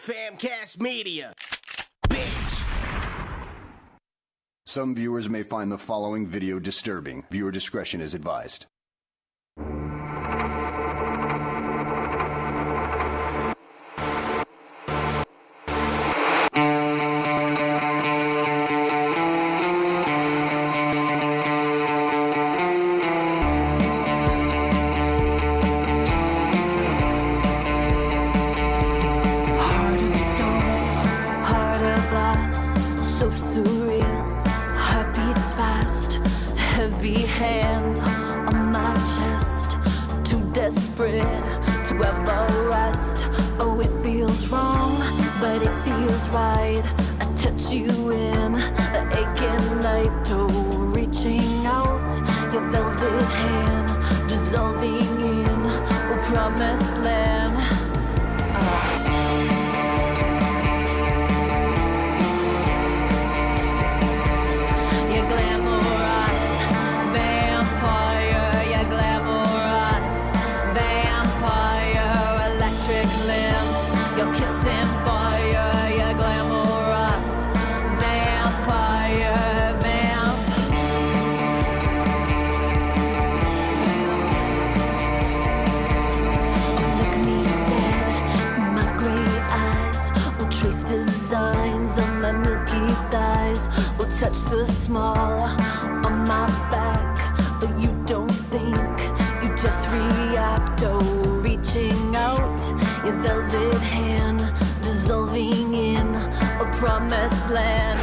Famcast Media. Bitch. Some viewers may find the following video disturbing. Viewer discretion is advised. Hand on my chest, too desperate to ever rest. Oh, it feels wrong, but it feels right. I touch you in the aching night. Oh, reaching out, your velvet hand dissolving in a promised land. You're glamorous vampire, you're glamorous vampire, electric limbs, you're kissing fire, you're glamorous vampire, Oh, look me dead, my gray eyes will trace designs on my milky thighs, will touch the small on my back, but you don't think, you just react. Oh, reaching out, your velvet hand dissolving in a promised land.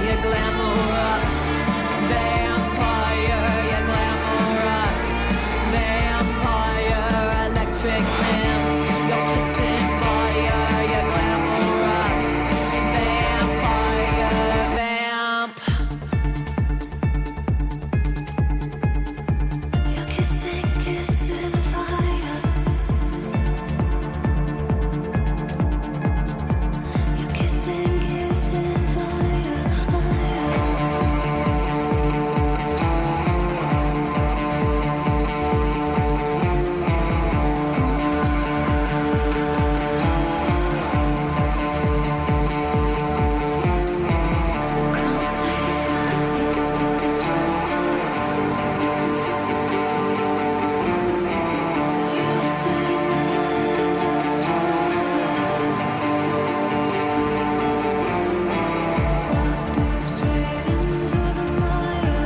You're glamorous vampire, you're glamorous vampire, electric limbs, you're kissing fire, you're glamorous vampire, vamp. You're kissing fire. You're kissing fire, Come taste my skin for the first time. You say my eyes are starry. Walk deep straight into the mire.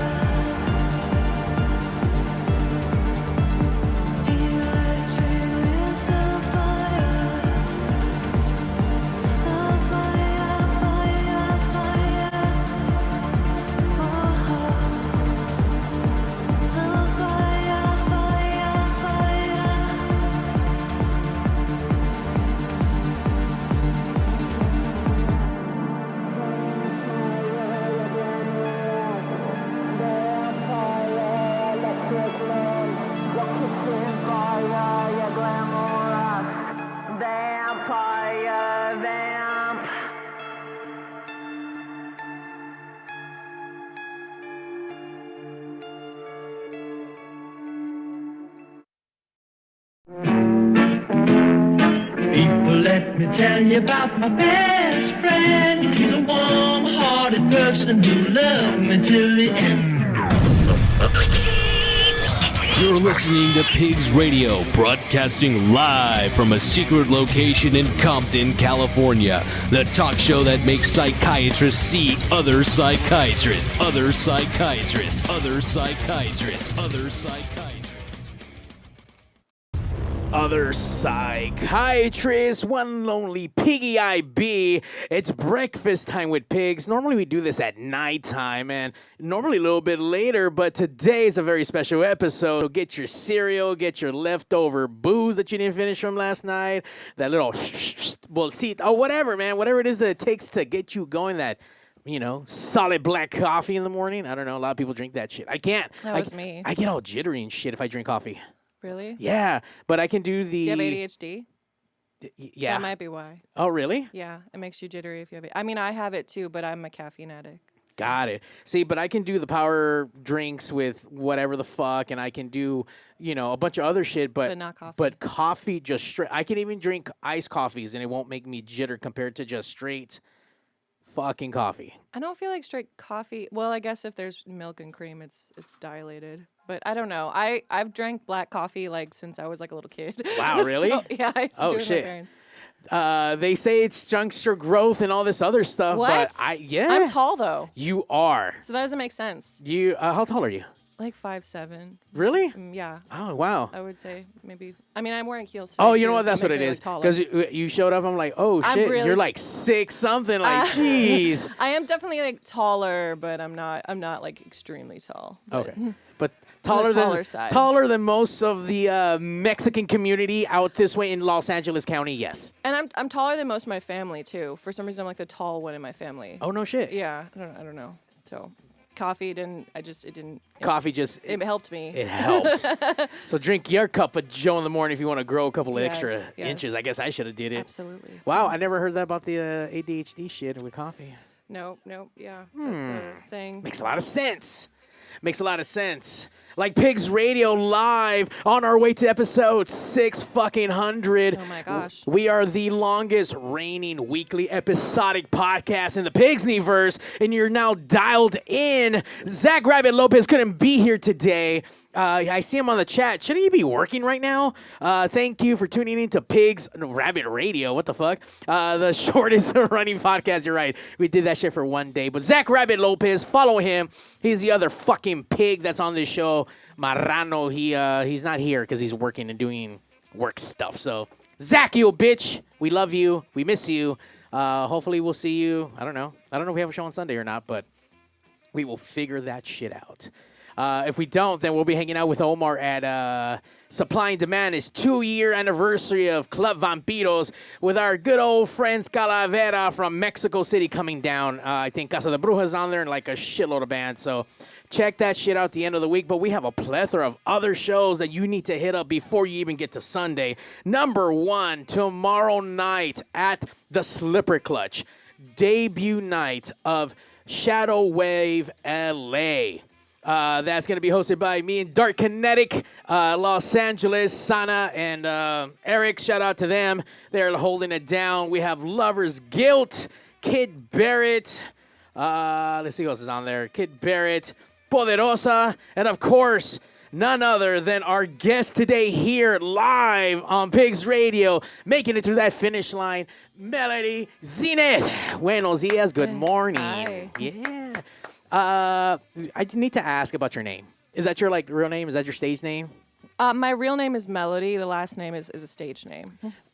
Electric lips on fire. On fire, fire, fire. Oh, on fire, fire, fire. Vampire, vamp. People, let me tell you about my best friend. He's a warm-hearted person who loved me till the end. You're listening to PIGZ Radio, broadcasting live from a secret location in Compton, California. The talk show that makes psychiatrists see other psychiatrists, other psychiatrists, other psychiatrists, other psychiatrists. Other psychiatrist, one lonely piggy IB. It's breakfast time with pigs. Normally we do this at nighttime and normally a little bit later, but today is a very special episode. So get your cereal, get your leftover booze that you didn't finish from last night, that little well, see, oh, whatever, man, whatever it is that it takes to get you going, that, you know, solid black coffee in the morning. I don't know, a lot of people drink that shit. I can't. That was me. I get all jittery and shit if I drink coffee. Really? Yeah, but I can do the... Do you have ADHD? Yeah. That might be why. Oh, really? Yeah, it makes you jittery if you have it. I mean, I have it too, but I'm a caffeine addict. Got it. See, but I can do the power drinks with whatever the fuck, and I can do, a bunch of other shit, But not coffee. But coffee, just straight. I can even drink iced coffees, and it won't make me jitter compared to just straight fucking coffee. I don't feel like straight coffee. Well, I guess if there's milk and cream, it's dilated. But I don't know. I've drank black coffee like since I was like a little kid. Wow, really? So, yeah, I used to do it with shit. my parents. They say it's youngster growth and all this other stuff, What? but yeah, I'm tall though, you are. so that doesn't make sense. You how tall are you? Like 5'7". Really? Yeah, Oh wow. I would say maybe. I mean, I'm wearing heels. Oh, today, you know too, what? so That's what makes it me is. look taller. Because you showed up, I'm like, oh I'm shit, really- you're like 6 something. Like, jeez. I am definitely like taller, but I'm not like extremely tall. But Okay, but taller taller side. than most of the Mexican community out this way in Los Angeles County. Yes. And I'm taller than most of my family too. For some reason, I'm like the tall one in my family. Oh no shit. Yeah, I don't know. So, coffee didn't. It didn't. Coffee just It helped me. it helps. So drink your cup of Joe in the morning if you want to grow a couple of Yes, extra yes. inches. I guess I should have did it. Absolutely. Wow, I never heard that about the ADHD shit with coffee. No. Yeah, that's a thing. Makes a lot of sense. Makes a lot of sense. Like PIGZ Radio live on our way to episode 600. Oh my gosh. We are the longest reigning weekly episodic podcast in the PIGZ-niverse, and you're now dialed in. Zach Rabbit Lopez couldn't be here today. I see him on the chat. Shouldn't he be working right now? Thank you for tuning in to PIGZ Rabbit Radio. What the fuck? The shortest running podcast. You're right. We did that shit for one day. But Zach Rabbit Lopez, follow him. He's the other fucking pig that's on this show. Marrano, he's not here because he's working and doing work stuff. So, Zach, you bitch. We love you. We miss you. Hopefully we'll see you. I don't know if we have a show on Sunday or not, but we will figure that shit out. If we don't, then we'll be hanging out with Omar at Supply and Demand, his 2-year anniversary of Club Vampiros, with our good old friends Calavera from Mexico City coming down. I think Casa de Brujas on there and like a shitload of bands. So check that shit out at the end of the week. But we have a plethora of other shows that you need to hit up before you even get to Sunday. Number 1, tomorrow night at the Slipper Clutch, debut night of Shadow Wave LA. That's going to be hosted by me and Dark Kinetic, Los Angeles, Sana, and Eric. Shout out to them. They're holding it down. We have Lover's Guilt, Kid Barrett. Let's see who else is on there. Kid Barrett, Poderosa, and of course, none other than our guest today here live on PIGZ Radio, making it through that finish line, Melody Zenith. Buenos dias. Good morning. Hi. Yeah. I need to ask about your name. Is that your real name? Is that your stage name? My real name is Melody. The last name is a stage name.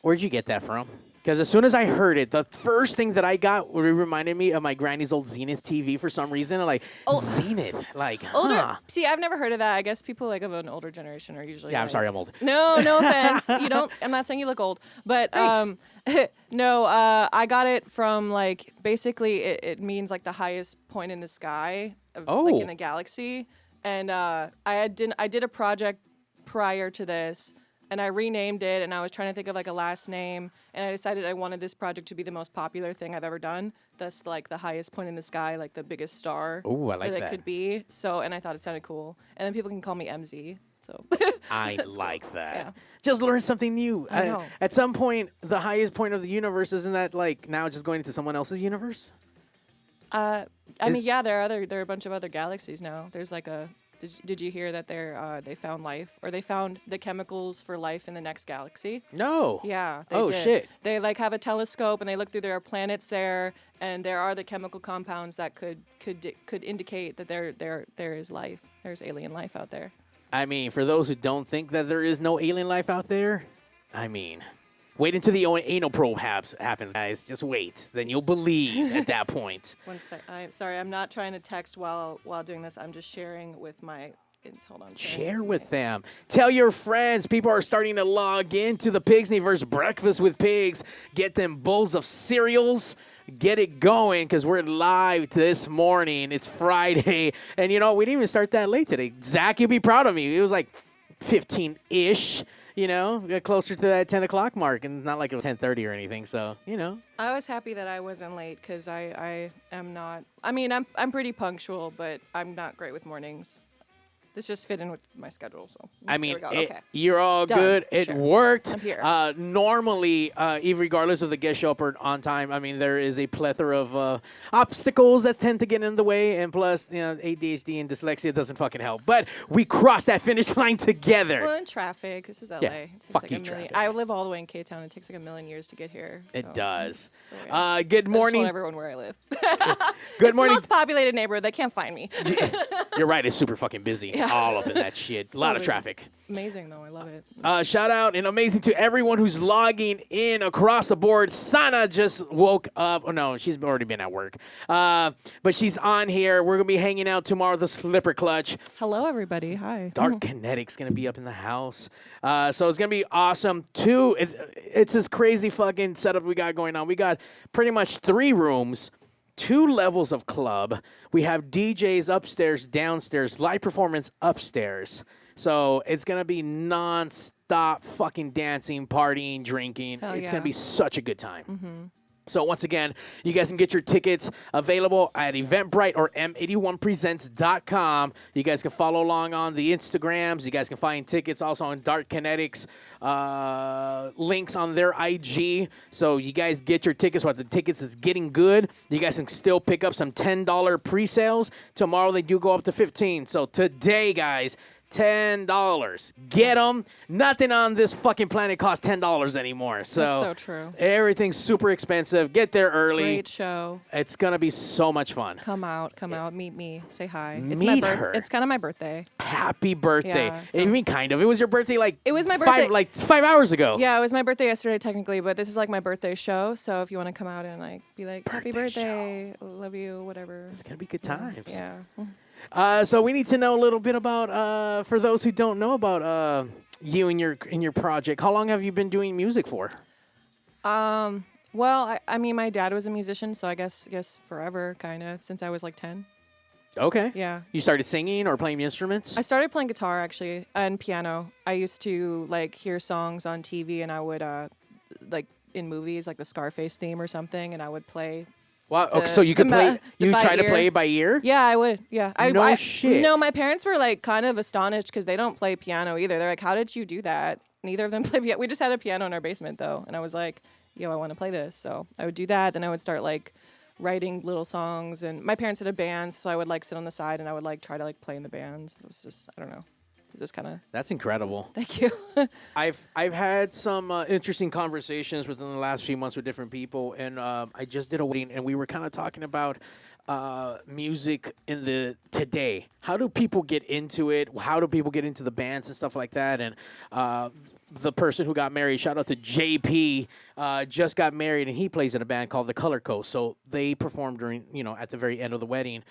Where'd you get that from? Because as soon as I heard it, the first thing that I got reminded me of my granny's old Zenith TV for some reason. Like, Zenith. Like, Older. huh. See, I've never heard of that. I guess people like of an older generation are usually. Yeah, I'm like- sorry, I'm old. No offense. You don't. I'm not saying you look old, but no. I got it from basically it means like the highest point in the sky of in a galaxy, and I did a project prior to this. And I renamed it, and I was trying to think of a last name, and I decided I wanted this project to be the most popular thing I've ever done. That's the highest point in the sky, the biggest star. Ooh, I like that that. it could be. So, and I thought it sounded cool. And then people can call me MZ. So I like that. Yeah. Just learn something new. I know. At some point, the highest point of the universe, isn't that now just going into someone else's universe? I mean, yeah, there are a bunch of other galaxies now. There's Did you hear that they found life, or they found the chemicals for life in the next galaxy? No. Yeah. They Oh, did. shit. They have a telescope and they look through there are planets there, and there are the chemical compounds that could indicate that there is life. There's alien life out there. I mean, for those who don't think that there is no alien life out there, I mean, wait until the anal probe happens, guys. Just wait. Then you'll believe at that point. One sec. I'm sorry. I'm not trying to text while doing this. I'm just sharing with my. Hold on. Share with them. Tell your friends. People are starting to log into the PIGZ-niverse Breakfast with Pigs. Get them bowls of cereals. Get it going, because we're live this morning. It's Friday. And, we didn't even start that late today. Zach, you'll be proud of me. It was 15-ish, get closer to that 10 o'clock mark, and not like it was 10:30 or anything. So, I was happy that I wasn't late because I am not. I mean, I'm pretty punctual, but I'm not great with mornings. This just fit in with my schedule, so I there mean, we go. Okay. you're all Done. good. It Sure. worked. I'm here. Normally, even regardless of the guest show up or on time, I mean, there is a plethora of obstacles that tend to get in the way, and plus, ADHD and dyslexia doesn't fucking help. But we crossed that finish line together. Well, in traffic, this is LA. Yeah, It takes fuck like you, a million. traffic. I live all the way in K-Town. It takes like a million years to get here. It so- does. so, yeah. Good I just morning. told everyone where I live. Good It's morning. the most populated neighborhood. They can't find me. You're right. It's super fucking busy. All of it, that shit. A lot of busy. traffic. Amazing though. I love it. Shout out and amazing to everyone who's logging in across the board. Sana just woke up. Oh, no, she's already been at work. But she's on here. We're going to be hanging out tomorrow, the Slipper Clutch. Hello, everybody. Hi. Dark Kinetic's going to be up in the house. So it's going to be awesome. It's this crazy fucking setup we got going on. We got pretty much 3 rooms. 2 levels of club. We have DJs upstairs, downstairs, live performance upstairs. So it's going to be non-stop fucking dancing, partying, drinking. Hell It's yeah. going to be such a good time. So once again, you guys can get your tickets available at Eventbrite or M81presents.com. You guys can follow along on the Instagrams. You guys can find tickets also on Dark Kinetics links on their IG. So you guys get your tickets while the tickets is getting good. You guys can still pick up some $10 pre-sales. Tomorrow they do go up to $15. So today, guys, $10. Get them. Nothing on this fucking planet costs $10 anymore. So That's so true. Everything's super expensive. Get there early. Great show. It's gonna be so much fun. Come out, meet me, say hi. It's Meet my her. It's kind of my birthday. Happy birthday! Yeah, so- I mean, kind of. It was your birthday, like It was my birthday. 5 hours ago. Yeah, it was my birthday yesterday technically, but this is like my birthday show. So if you want to come out and like be like, happy birthday, love you, whatever. It's gonna be good times. Yeah. So we need to know a little bit about, for those who don't know about you and your project. How long have you been doing music for? Well, I mean, my dad was a musician, so I guess forever, kind of, since I was like 10. Okay. Yeah. You started singing or playing instruments? I started playing guitar actually and piano. I used to like hear songs on TV, and I would like in movies, like the Scarface theme or something, and I would play. Wow. Okay, so you could play. You by try to ear. play it by ear? Yeah, I would. Yeah. No shit. No, my parents were like kind of astonished because they don't play piano either. They're like, "How did you do that?" Neither of them play piano. We just had a piano in our basement though, and I was like, "Yo, I want to play this." So I would do that. Then I would start like writing little songs, and my parents had a band, so I would like sit on the side and I would like try to like play in the bands. It was just, I don't know. It's just kind of. That's incredible. Thank you. I've had some interesting conversations within the last few months with different people, and I just did a wedding, and we were kind of talking about music in the today. How do people get into it? How do people get into the bands and stuff like that? And the person who got married, shout out to JP, just got married, and he plays in a band called The Color Coast. So they performed during, at the very end of the wedding.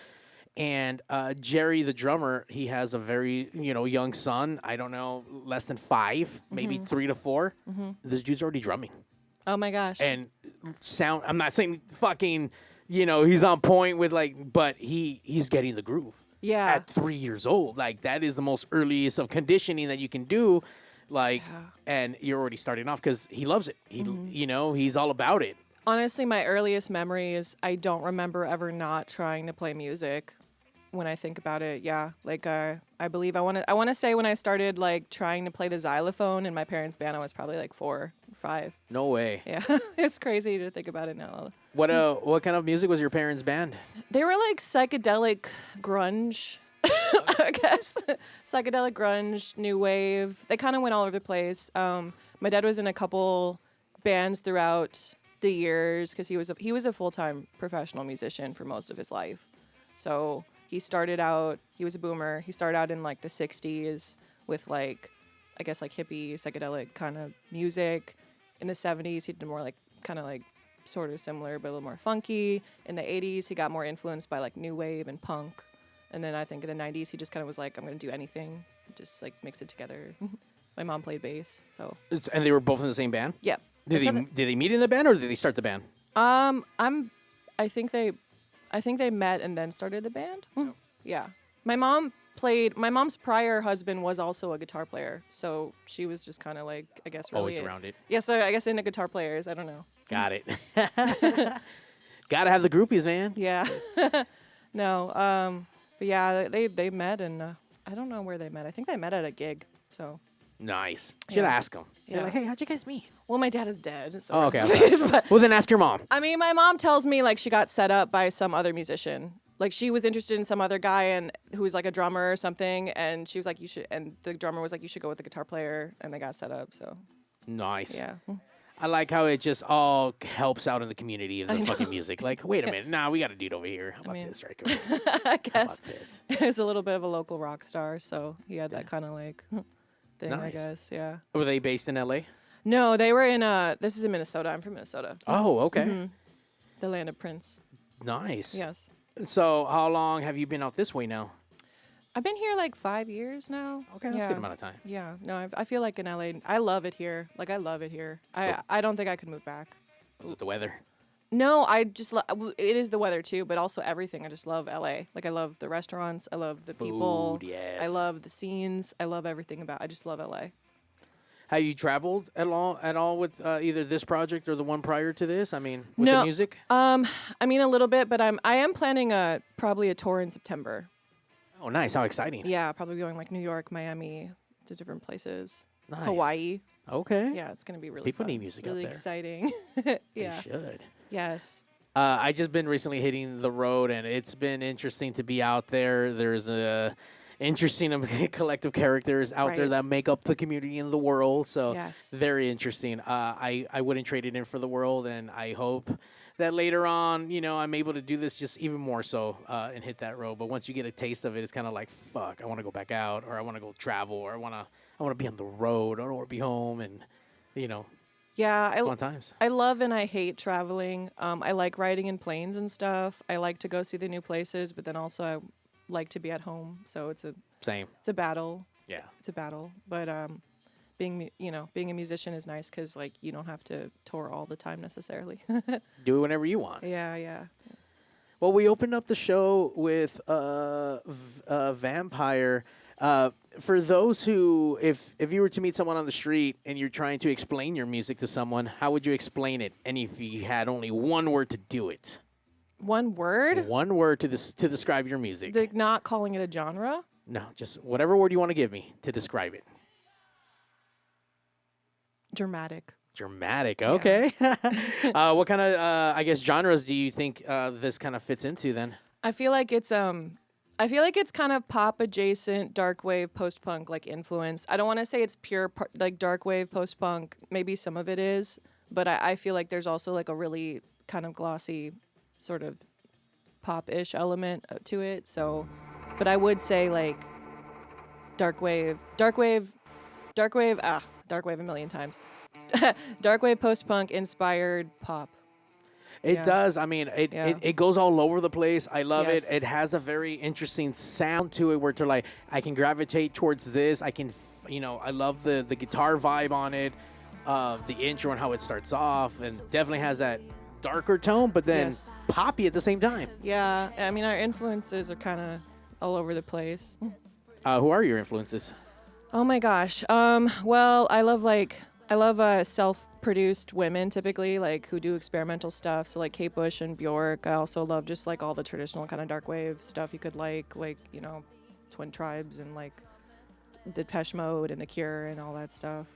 And Jerry, the drummer, he has a very, young son. I don't know, less than 5, maybe 3 to 4. This dude's already drumming. Oh my gosh. And sound, I'm not saying fucking, he's on point with but he's getting the groove. Yeah. At 3 years old. Like, that is the most earliest of conditioning that you can do. And you're already starting off because he loves it. He, he's all about it. Honestly, my earliest memory is I don't remember ever not trying to play music. When I think about it, yeah, I believe I want to say when I started like trying to play the xylophone in my parents' band, I was probably like 4 or 5. No way. Yeah, it's crazy to think about it now. What kind of music was your parents' band? They were like psychedelic grunge, I guess. Psychedelic grunge, new wave. They kind of went all over the place. My dad was in a couple bands throughout the years because he was a full-time professional musician for most of his life. So he started out, he was a boomer. He started out in like the 60s with like, I guess like hippie, psychedelic kind of music. In the 70s, he did more like kind of like sort of similar, but a little more funky. In the 80s, he got more influenced by like new wave and punk. And then I think in the 90s, he just kind of was like, I'm going to do anything, just like mix it together. My mom played bass, so. And they were both in the same band? Yeah. Did they meet in the band or did they start the band? I think they met and then started the band. Yeah. My mom's prior husband was also a guitar player, so she was just kind of like, I guess, really Always around it. Yeah, so I guess into guitar players. I don't know. Got it. Gotta have the groupies, man. Yeah. No. But yeah, they met, and I don't know where they met. I think they met at a gig. So. Nice. Should Yeah. ask them. Yeah. Like, hey, how'd you guys meet? Well, my dad is dead. So Oh, okay. rest in peace, but- Well, then ask your mom. I mean, my mom tells me like she got set up by some other musician. Like she was interested in some other guy and who was like a drummer or something, and she was like, "You should." And the drummer was like, "You should go with the guitar player," and they got set up. So Nice. yeah, I like how it just all helps out in the community of the fucking music. Like, wait a minute. Nah, we got a dude over here. How about mean- this right over here? I How guess about this? he was a little bit of a local rock star, so he had that kind of like thing. I Nice. guess, yeah. Were they based in L.A.? No, they were in this is in Minnesota. I'm from Minnesota, Oh, okay. the land of Prince. Nice. Yes, So how long have you been out this way now? I've been here like 5 years now. Okay, that's a good amount of time. Yeah, no, I feel like in LA, I love it here. Like I love it here. I don't think I could move back. Is it the weather? No, I just it is the weather too, but also everything. I just love LA. Like I love the restaurants, I love the people. Food, yes. I love the scenes. I love everything about. I just love LA. Have you traveled at all with either this project or the one prior to this? I mean, with No. the music? I mean a little bit, but I am planning probably a tour in September. Oh, nice. How exciting. Yeah, probably going like New York, Miami, to different places. Nice. Hawaii. Okay. Yeah, it's gonna be really People fun. need music out really there. exciting. They Yeah. should. Yes. I just been recently hitting the road, and it's been interesting to be out there. There's a interesting collective characters out there Right. that make up the community in the world. So Yes. very interesting. I wouldn't trade it in for the world, and I hope that later on, I'm able to do this just even more so and hit that road. But once you get a taste of it, it's kind of like, fuck, I want to go back out, or I want to go travel, or I want to be on the road, or I don't want to be home, and Yeah, it's fun times. I love and I hate traveling. I like riding in planes and stuff. I like to go see the new places, but then also I like to be at home. So it's Same. a battle. Yeah. It's a battle. But being a musician is nice because like you don't have to tour all the time necessarily. Do it whenever you want. Yeah. Well, we opened up the show with Vampire. For those who, if you were to meet someone on the street and you're trying to explain your music to someone, how would you explain it? And if you had only one word to do it, One word? one word to describe your music. Like not calling it a genre? No, just whatever word you want to give me to describe it. Dramatic. Dramatic. Okay. What kind of, I guess, genres do you think this kind of fits into then? I feel like it's kind of pop adjacent, dark wave, post punk like influence. I don't want to say it's pure like dark wave, post punk. Maybe some of it is, but I feel like there's also like a really kind of glossy, sort of pop-ish element to it. So, but I would say like dark wave a million times. Dark wave, post punk inspired pop. It Yeah. does. I mean, Yeah. it goes all over the place. I love Yes. it. It has a very interesting sound to it where to like, I can gravitate towards this. I can, I love the guitar vibe on it, the intro and how it starts off, and definitely has that darker tone, but then Yes. poppy at the same time. Yeah, I mean our influences are kind of all over the place. Who are your influences? Oh my gosh. Well, I love self-produced women typically, like who do experimental stuff. So like Kate Bush and Bjork. I also love just like all the traditional kind of dark wave stuff you could like Twin Tribes and like Depeche Mode and The Cure and all that stuff.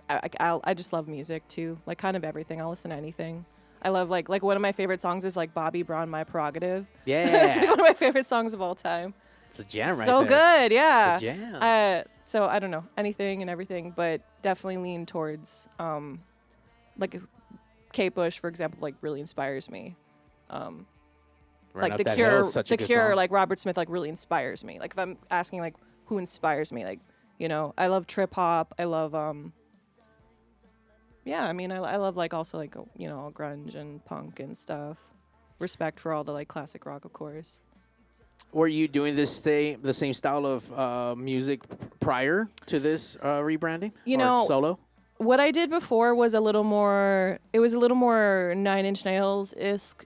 I just love music too, like kind of everything. I'll listen to anything. I love like one of my favorite songs is like Bobby Brown, My Prerogative. It's like Yeah. one of my favorite songs of all time. It's a jam right So there. good, yeah. It's a jam. So I don't know, anything and everything, but definitely lean towards like Kate Bush, for example, like really inspires me. Run Like Up The That Cure, Hill is such a The good Cure, song. like Robert Smith, like really inspires me. Like if I'm asking like who inspires me, like I love trip hop. I love yeah, I mean I love like also like grunge and punk and stuff. Respect for all the like classic rock, of course. Were you doing the same style of music prior to this rebranding? You Or know, solo. What I did before was a little more. It was a little more Nine Inch Nails esque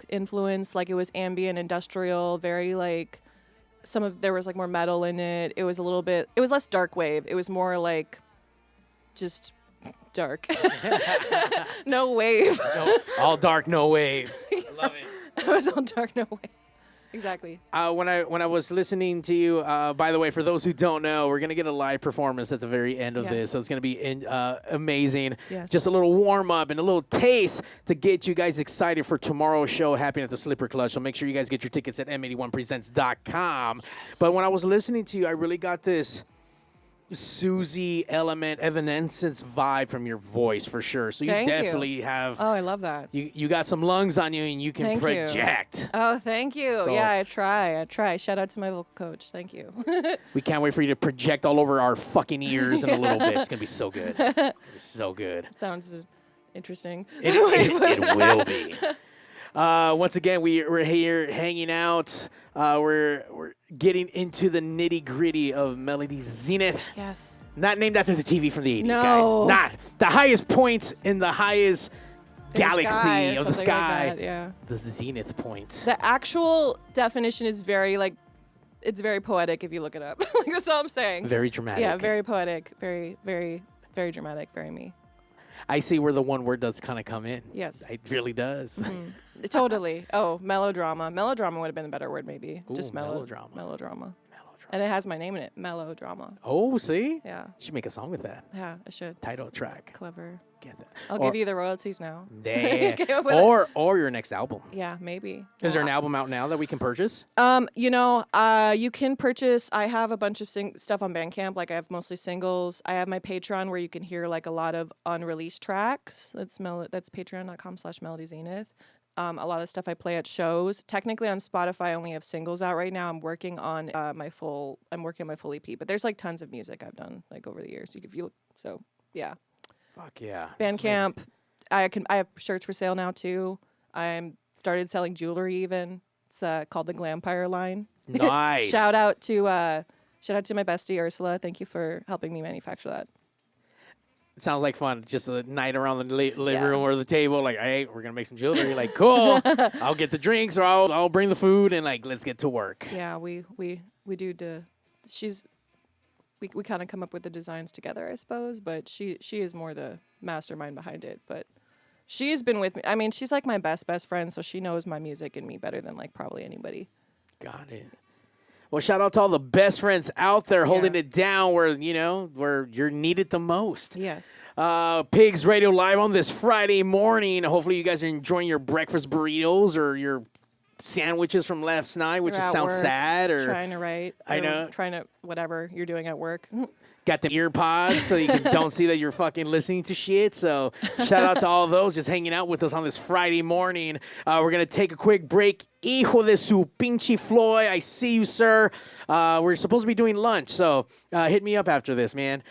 influence. Like it was ambient, industrial, very like there was like more metal in it. It was a little bit. It was less dark wave. It was more like just dark. No wave. No, all dark, no wave. I love it. It was all dark, no wave. Exactly. When I was listening to you, by the way, for those who don't know, we're gonna get a live performance at the very end of this, so it's gonna be amazing. Yes. Just a little warm up and a little taste to get you guys excited for tomorrow's show happening at the Slipper Clutch. So make sure you guys get your tickets at m81presents.com. Yes. But when I was listening to you, I really got this Susie element, Evanescence vibe from your voice for sure. So you definitely have. Oh, I love that. You got some lungs on you, and you can project. You. Oh, thank you. So, yeah, I try. Shout out to my vocal coach. Thank you. We can't wait for you to project all over our fucking ears in a little bit. It's gonna be so good. It's gonna be so good. It sounds interesting. It will be. Once again, we're here hanging out. We're getting into the nitty gritty of Melody Zenith. Yes. Not named after the TV from the 80s, no. guys. Not the highest point in the highest galaxy of the sky. Like that, yeah. The Zenith point. The actual definition is very it's very poetic if you look it up. Like that's all I'm saying. Very dramatic. Yeah, very poetic. Very, very, very dramatic. Very me. I see where the one word does kind of come in. Yes. It really does. Mm-hmm. Totally. Oh, melodrama. Melodrama would have been a better word, maybe. Ooh, just melodrama. Melodrama. And it has my name in it. Melodrama. Oh, see? Yeah. You should make a song with that. Yeah, I should. Title track. Clever. Get that. I'll give you the royalties now. Yeah. or your next album. Yeah, maybe. Is there an album out now that we can purchase? You can purchase. I have a bunch of stuff on Bandcamp. Like I have mostly singles. I have my Patreon where you can hear like a lot of unreleased tracks. That's patreon.com/Melody Zenith. A lot of stuff I play at shows. Technically on Spotify, I only have singles out right now. I'm working on my full EP. But there's like tons of music I've done like over the years. Yeah. Fuck yeah. Bandcamp. I have shirts for sale now too. I'm started selling jewelry even. It's called the Glampire line. Nice. Shout out to my bestie Ursula. Thank you for helping me manufacture that. It sounds like fun. Just a night around the living room or the table. Like, hey, we're gonna make some jewelry. Like, cool. I'll get the drinks or I'll bring the food and like let's get to work. Yeah, we do. We kind of come up with the designs together, I suppose. But she is more the mastermind behind it. But she's been with me. I mean, she's like my best friend, so she knows my music and me better than like probably anybody. Got it. Well, shout out to all the best friends out there holding it down where you're needed the most. Yes. PIGZ Radio Live on this Friday morning. Hopefully you guys are enjoying your breakfast burritos or your sandwiches from last night, which sounds sad. Or trying to write. I know. Trying to whatever you're doing at work. Got the ear pods so you don't see that you're fucking listening to shit. So shout out to all those just hanging out with us on this Friday morning. We're going to take a quick break. Hijo de su pinche Floyd. I see you, sir. We're supposed to be doing lunch, so hit me up after this, man.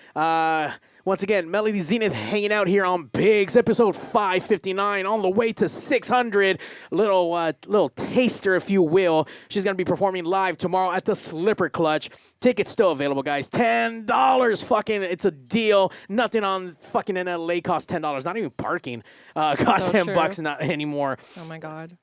Once again, Melody Zenith hanging out here on PIGZ, episode 559, on the way to 600. Little taster, if you will. She's going to be performing live tomorrow at the Slipper Clutch. Tickets still available, guys. $10. Fucking, it's a deal. Nothing on fucking in LA costs $10. Not even parking costs $10 not anymore. Oh, my God.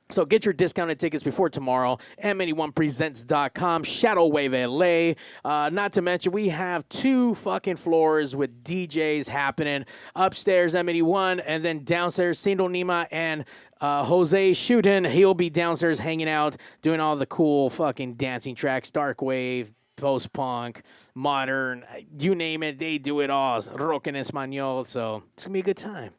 So get your discounted tickets before tomorrow. M81presents.com. Shadow Wave LA. Not to mention, we have 2 fucking floors with DJs happening. Upstairs, M81, and then downstairs, Sindel Nima and Jose Shootin. He'll be downstairs hanging out, doing all the cool fucking dancing tracks, dark wave, post-punk, modern, you name it, they do it all. Rock en español, so it's going to be a good time.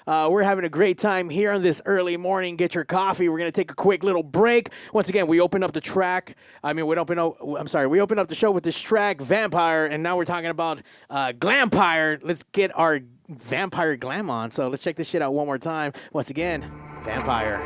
We're having a great time here on this early morning. Get your coffee. We're going to take a quick little break. Once again, we open up the show with this track, Vampire, and now we're talking about Glampire. Let's get our vampire glam on. So let's check this shit out one more time. Once again, Vampire.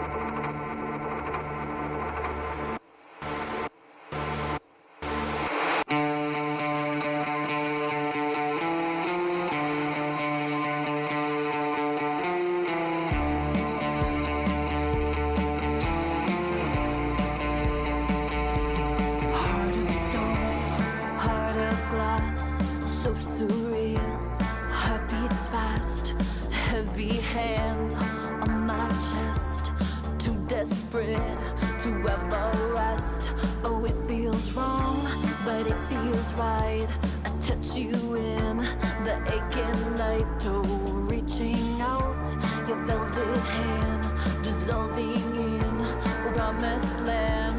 So surreal, heart beating beats fast, heavy hand on my chest. Too desperate to ever rest. Oh, it feels wrong, but it feels right. I touch you in the aching night. Oh, reaching out, your velvet hand dissolving in promised land.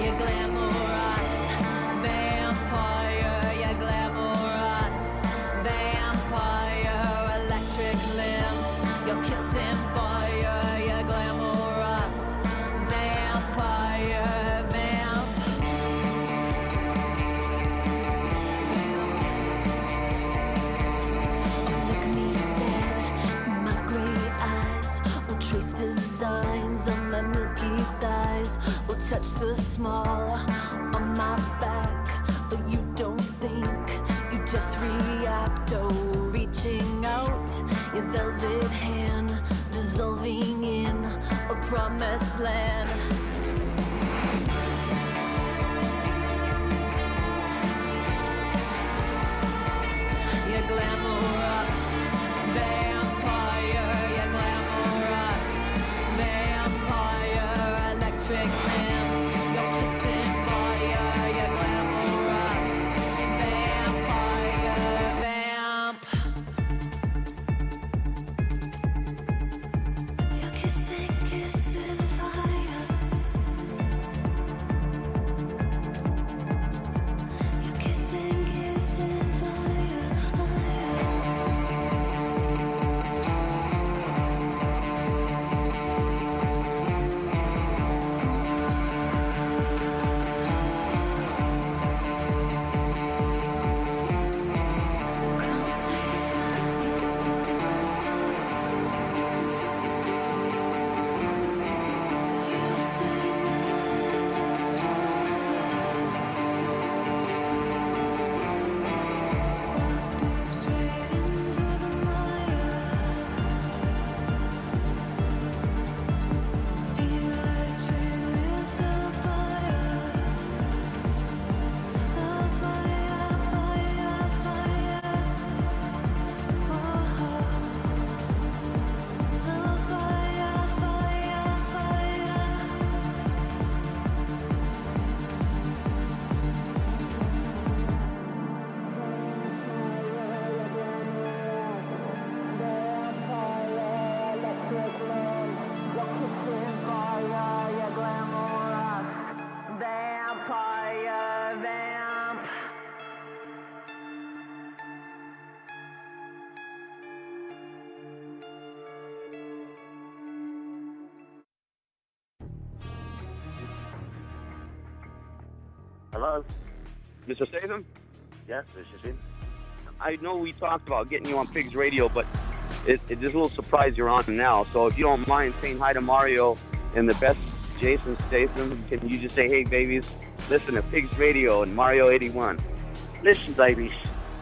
You're glamorous, vampire. You're glamorous, vampire. Electric limbs, you're kissing fire. You're glamorous, vampire, Look me dead, my gray eyes will trace designs on my milky thighs. Will touch the small on my back, but you don't think, you just react. Oh, reaching out, your velvet hand dissolving in a promised land. You're glamorous, vampire. You're glamorous, vampire. Electric lamps, you're kissing fire. You're glamorous, vampire, vamp. You're kissing fire. You're kissing fire. Come taste my skin for the first time. You say my eyes are starry. Walk deep straight into the mire. Electric lips on fire. On fire, fire, fire. Oh, on fire, fire, fire. Vampire, vamp. Hello? Mr. Statham, Yes, this is him. I know we talked about getting you on PIGZ Radio, but it's a little surprise you're on now. So if you don't mind saying hi to Mario and the best Jason Statham, can you just say, hey, babies, listen to PIGZ Radio and Mario 81? Listen, babies.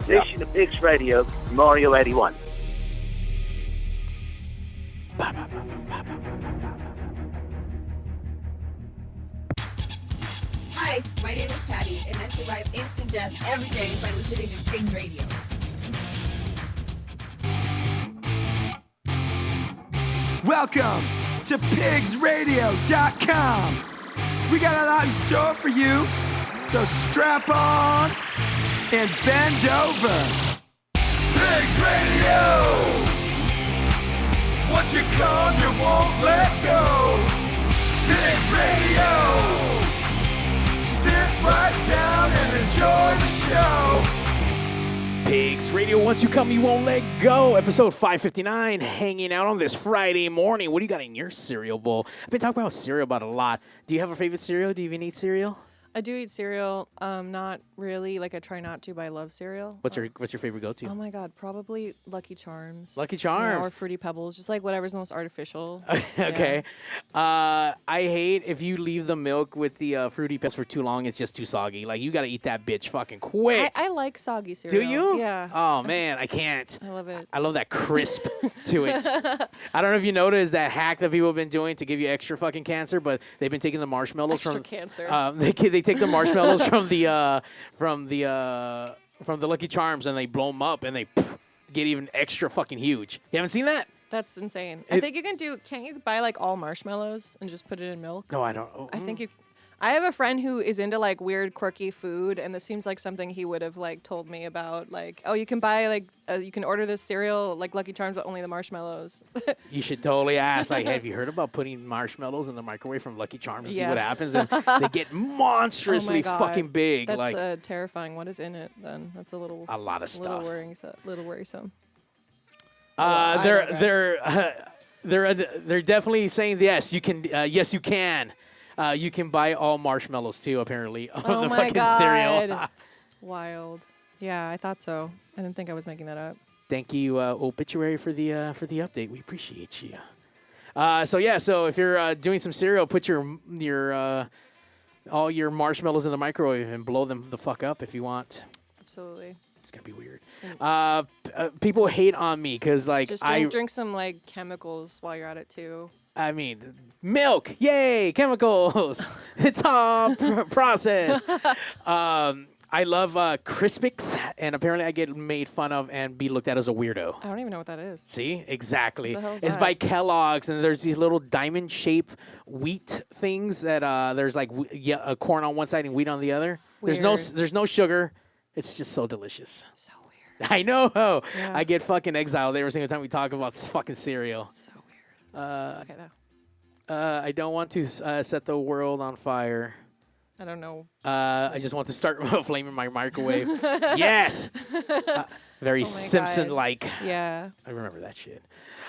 Yeah. Listen to PIGZ Radio, Mario 81. Hi, my name is Patty, and I survive instant death every day by listening to PIGZ Radio. Welcome to PIGZRadio.com. We got a lot in store for you, so strap on and bend over. PIGZ Radio! Once you come, you won't let go. PIGZ Radio! Sit right down and enjoy the show. PIGZ Radio, once you come, you won't let go. Episode 559, hanging out on this Friday morning. What do you got in your cereal bowl? I've been talking about cereal about a lot. Do you have a favorite cereal? Do you even eat cereal? I do eat cereal. Not really. Like I try not to, but I love cereal. What's your favorite go-to? Oh my God, probably Lucky Charms. Lucky Charms. Yeah, or Fruity Pebbles, just like whatever's the most artificial. Okay. I hate if you leave the milk with the Fruity Pebbles for too long. It's just too soggy. Like, you got to eat that bitch fucking quick. I like soggy cereal. Do you? Yeah. Oh, man, I can't. I love it. I love that crisp to it. I don't know if you noticed that hack that people have been doing to give you extra fucking cancer, but they've been taking the marshmallows Extra from cancer. They take the marshmallows from the Lucky Charms and they blow them up and they get even extra fucking huge. You haven't seen that? That's insane. I think you can do. Can't you buy like all marshmallows and just put it in milk? No, I don't. Oh, I think you. I have a friend who is into like weird, quirky food, and this seems like something he would have like told me about. Like, oh, you can buy like you can order this cereal like Lucky Charms, but only the marshmallows. You should totally ask. Like, hey, have you heard about putting marshmallows in the microwave from Lucky Charms to see Yeah. what happens? And they get monstrously God. fucking big. That's like terrifying. What is in it then? That's a little. a lot of stuff. Little worrisome. They're definitely saying yes. You can. Yes, you can. You can buy all marshmallows too. Apparently, on Oh the my fucking God. cereal. Wild. Yeah, I thought so. I didn't think I was making that up. Thank you, Obituary, for the update. We appreciate you. So if you're doing some cereal, put your all your marshmallows in the microwave and blow them the fuck up if you want. Absolutely. It's gonna be weird. People hate on me because like Just I drink some like chemicals while you're at it too. I mean, milk, yay, chemicals. It's all processed. I love Crispix, and apparently I get made fun of and be looked at as a weirdo. I don't even know what that is. See? Exactly. What the hell is It's that? by Kellogg's, and there's these little diamond-shaped wheat things that there's like a corn on one side and wheat on the other. Weird. There's no sugar. It's just so delicious. So weird. I know. Yeah. I get fucking exiled every single time we talk about fucking cereal. So weird. Okay, though. I don't want to set the world on fire. I don't know. I just want to start flaming my microwave. Yes! Very Oh my Simpson-like. Yeah. I remember that shit.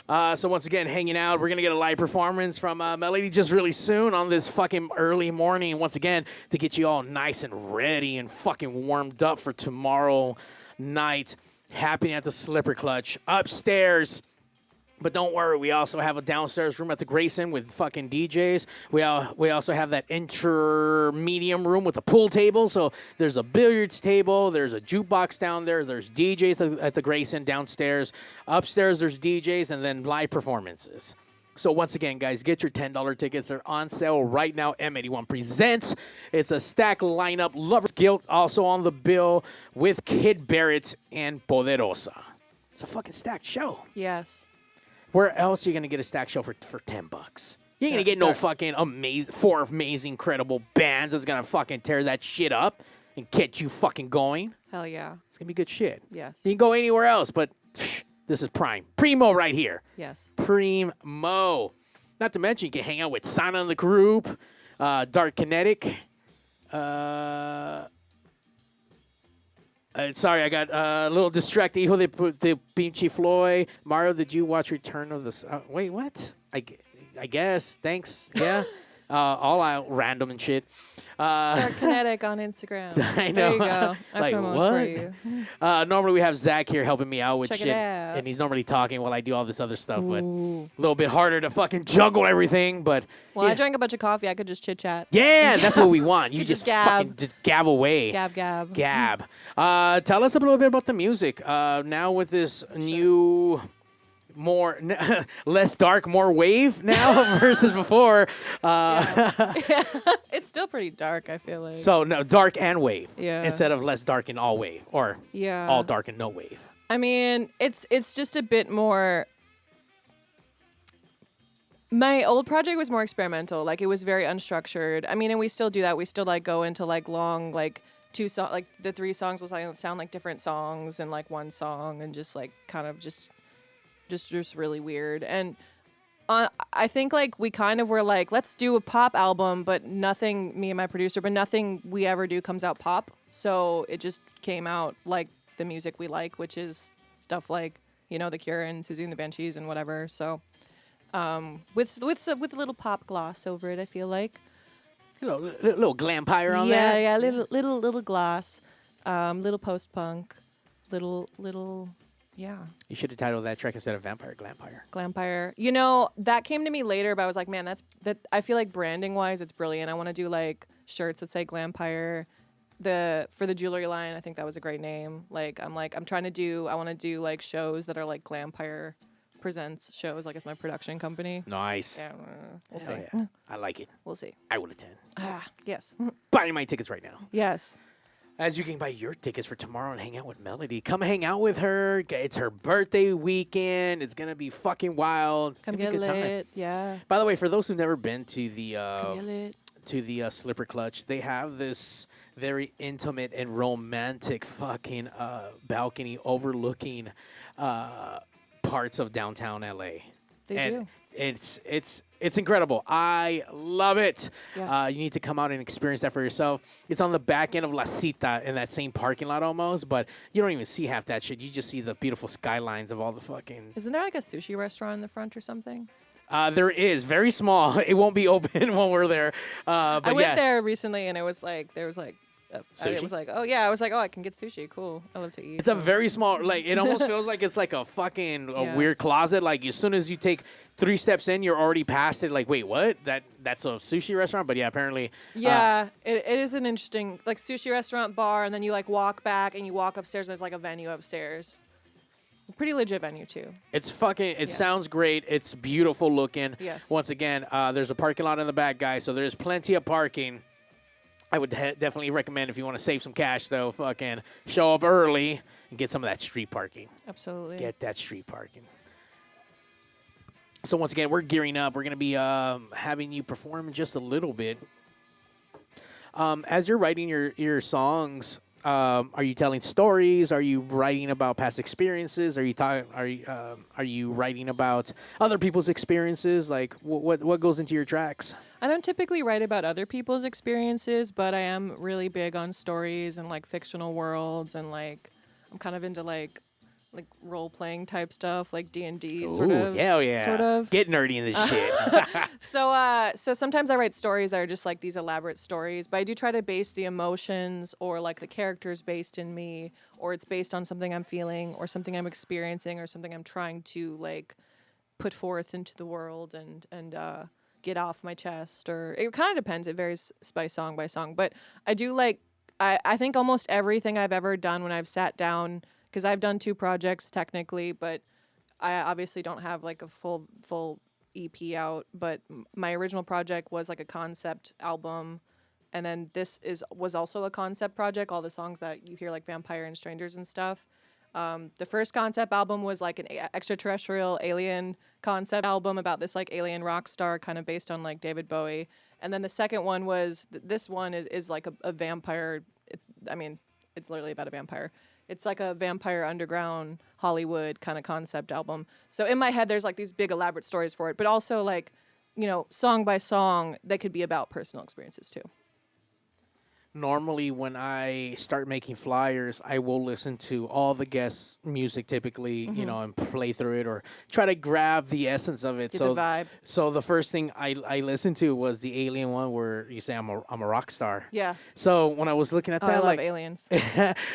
So once again, hanging out. We're going to get a live performance from Melody just really soon on this fucking early morning. Once again, to get you all nice and ready and fucking warmed up for tomorrow night. Happening at the Slipper Clutch upstairs. But don't worry, we also have a downstairs room at the Grayson with fucking DJs. We also have that intermedium room with a pool table. So there's a billiards table, there's a jukebox down there, there's DJs at the Grayson downstairs. Upstairs, there's DJs and then live performances. So once again, guys, get your $10 tickets. They're on sale right now. M81 presents. It's a stack lineup. Lover's Guilt also on the bill with Kid Barrett and Poderosa. It's a fucking stacked show. Yes. Where else are you going to get a stack show for $10? You ain't going to get no fucking four amazing, credible bands that's going to fucking tear that shit up and get you fucking going. Hell yeah. It's going to be good shit. Yes. You can go anywhere else, but this is prime. Primo right here. Yes. Primo. Not to mention you can hang out with Sana in the group, Dark Kinetic. Sorry, I got a little distracted. Hijo de Pinche Floyd. Mario, did you watch Return of the... wait, what? I guess. Thanks. Yeah. All out random and shit. Dark Kinetic on Instagram. I know. There you go. I Like, promote what? for you. Normally we have Zach here helping me out with Check it shit. out. And he's normally talking while I do all this other stuff. But Ooh. a little bit harder to fucking juggle everything. But Well, yeah. I drank a bunch of coffee. I could just chit chat. Yeah, that's what we want. You You just just gab. fucking just gab away. Gab. Gab. Tell us a little bit about the music. Now with this new, more less dark, more wave now versus before. It's still pretty dark, I feel like. So no, dark and wave. Yeah. Instead of less dark and all wave, or Yeah. all dark and no wave. I mean, it's just a bit more. My old project was more experimental. Like it was very unstructured. I mean, and we still do that. We still like go into like long like like the 3 songs will sound like different songs and like one song and just like kind of just really weird. And I think like we kind of were like, let's do a pop album, but nothing, me and my producer, but nothing we ever do comes out pop. So it just came out like the music we like, which is stuff like, you know, The Cure and Susie and the Banshees and whatever. So with a little pop gloss over it, I feel like. Little glampire on yeah, that. yeah, little gloss, little post punk, little, yeah. You should have titled that track instead of Vampire Glampire. Glampire. That came to me later, but I was like, man, that. I feel like branding wise, it's brilliant. I want to do like shirts that say Glampire. For the jewelry line, I think that was a great name. I want to do like shows that are like Glampire presents shows, like it's my production company. Nice. Yeah, we'll Hell see. yeah. I like it. We'll see. I will attend. Yes. Buying my tickets right now. Yes. As you can buy your tickets for tomorrow and hang out with Melody. Come hang out with her. It's her birthday weekend. It's going to be fucking wild. It's Come gonna get be a good time. lit. Yeah. By the way, for those who've never been to the Come get lit. Slipper Clutch, they have this very intimate and romantic fucking balcony overlooking parts of downtown LA. They do. It's incredible. I love it. Yes. You need to come out and experience that for yourself. It's on the back end of La Cita in that same parking lot almost, but you don't even see half that shit. You just see the beautiful skylines of all the fucking... Isn't there like a sushi restaurant in the front or something? There is. Very small. It won't be open when we're there. But I went there recently and it was like, there was like... Sushi? It was like, oh yeah, I was like, oh, I can get sushi. Cool. I love to eat. It's a very small, like, it almost feels like it's like a fucking weird closet. Like, as soon as you take 3 steps in, you're already past it. Like, wait, what? That's a sushi restaurant? But yeah, apparently. Yeah, it is an interesting, like, sushi restaurant bar, and then you, like, walk back and you walk upstairs, and there's, like, a venue upstairs. Pretty legit venue, too. It's fucking, it sounds great. It's beautiful looking. Yes. Once again, there's a parking lot in the back, guys, so there's plenty of parking. I would definitely recommend, if you want to save some cash, though, fucking show up early and get some of that street parking. Absolutely. Get that street parking. So once again, we're gearing up. We're going to be having you perform just a little bit. As you're writing your songs, are you telling stories? Are you writing about past experiences? Are you writing about other people's experiences? Like, what goes into your tracks? I don't typically write about other people's experiences, but I am really big on stories and like fictional worlds, and like I'm kind of into like role playing type stuff, like D&D sort of. Hell yeah. Sort of. Get nerdy in this shit. So sometimes I write stories that are just like these elaborate stories, but I do try to base the emotions or like the characters based in me, or it's based on something I'm feeling or something I'm experiencing or something I'm trying to like put forth into the world and get off my chest. Or it kind of depends. It varies by song, but I do like, I think almost everything I've ever done when I've sat down, because I've done 2 projects technically, but I obviously don't have like a full EP out. But my original project was like a concept album, and then this was also a concept project. All the songs that you hear, like Vampire and Strangers and stuff. The first concept album was like an extraterrestrial alien concept album about this like alien rock star, kind of based on like David Bowie. And then the second one was this one is like a vampire. It's literally about a vampire. It's like a vampire underground Hollywood kind of concept album. So in my head, there's like these big elaborate stories for it, but also like, song by song, they could be about personal experiences too. Normally, when I start making flyers, I will listen to all the guest music typically, and play through it or try to grab the essence of it. Get the vibe. So the first thing I listened to was the alien one where you say I'm a rock star. Yeah. So when I was looking at that, I love like aliens.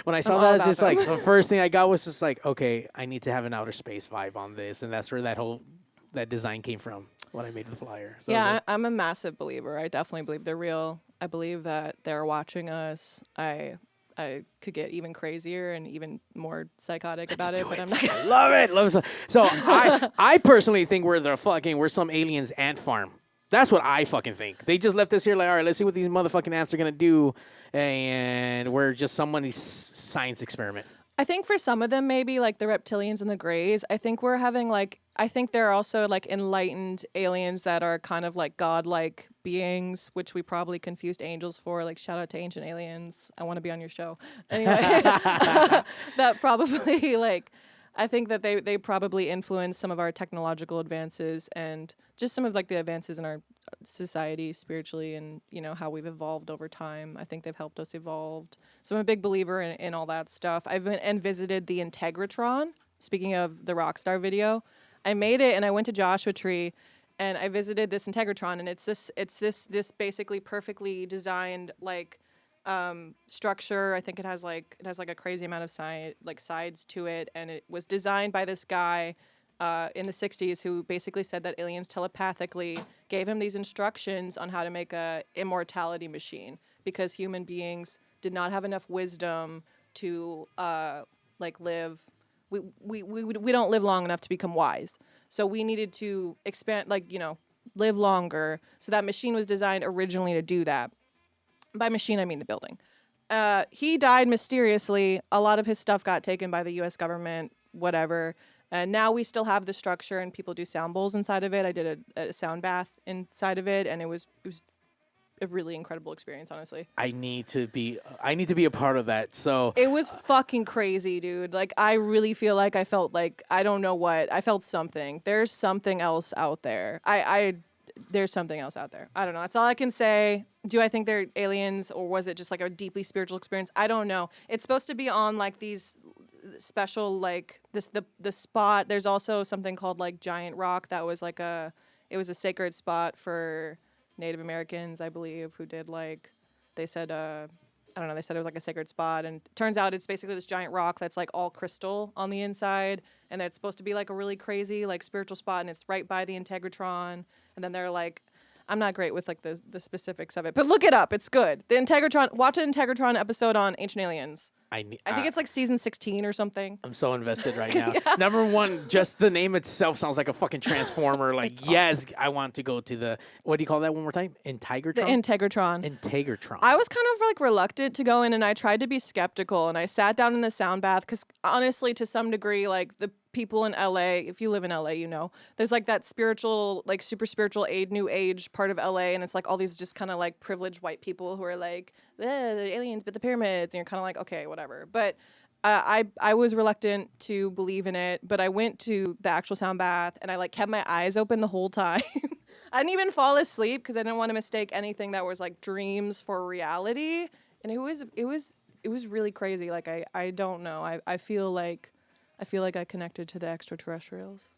when I saw that, it's just like the first thing I got was just like, okay, I need to have an outer space vibe on this, and that's where that design came from when I made the flyer. So yeah, I'm a massive believer. I definitely believe they're real. I believe that they're watching us. I could get even crazier and even more psychotic about it, but I'm not gonna love it. So I personally think we're some aliens ant farm. That's what I fucking think. They just left us here like, all right, let's see what these motherfucking ants are gonna do, and we're just somebody's science experiment. I think for some of them, maybe like the reptilians and the greys, I think we're having I think there are also like enlightened aliens that are kind of like godlike beings, which we probably confused angels for. Like, shout out to Ancient Aliens. I want to be on your show. Anyway, that probably I think that they probably influence some of our technological advances and just some of like the advances in our society spiritually and, how we've evolved over time. I think they've helped us evolve. So I'm a big believer in all that stuff. I've been and visited the Integratron. Speaking of the Rockstar video, I made it and I went to Joshua Tree and I visited this Integratron, and it's this basically perfectly designed like structure. I think it has like a crazy amount of sides to it, and it was designed by this guy in the 60s who basically said that aliens telepathically gave him these instructions on how to make a immortality machine because human beings did not have enough wisdom to like live. We don't live long enough to become wise. So we needed to expand, like, live longer. So that machine was designed originally to do that. By machine, I mean the building. He died mysteriously. A lot of his stuff got taken by the U.S. government, whatever. And now we still have the structure, and people do sound bowls inside of it. I did a sound bath inside of it, and it was a really incredible experience, honestly. I need to be a part of that. So it was fucking crazy, dude. Like, I really feel like I felt like, I don't know what, I felt something. There's something else out there. There's something else out there. I don't know. That's all I can say. Do I think they're aliens, or was it just like a deeply spiritual experience? I don't know. It's supposed to be on like these special, like the spot. There's also something called like Giant Rock that was like it was a sacred spot for Native Americans, I believe, who did like, they said, I don't know, they said it was like a sacred spot, and it turns out it's basically this giant rock that's like all crystal on the inside, and that's supposed to be like a really crazy like spiritual spot, and it's right by the Integratron, and then they're like, I'm not great with like the specifics of it, but look it up, it's good. The Integratron, watch an Integratron episode on Ancient Aliens. I think it's like season 16 or something. I'm so invested right now. Yeah. Number one, just the name itself sounds like a fucking transformer. Like, yes, I want to go to the, what do you call that one more time? Integratron? The Integratron. Integratron. I was kind of like reluctant to go in, and I tried to be skeptical, and I sat down in the sound bath because honestly, to some degree, like the people in LA, if you live in LA, there's like that spiritual, like super spiritual new age part of LA, and it's like all these just kind of like privileged white people who are like, the aliens, but the pyramids, and you're kind of like, okay, whatever. But I was reluctant to believe in it, but I went to the actual sound bath, and I like kept my eyes open the whole time. I didn't even fall asleep because I didn't want to mistake anything that was like dreams for reality, and it was really crazy. Like I don't know. I feel like I connected to the extraterrestrials.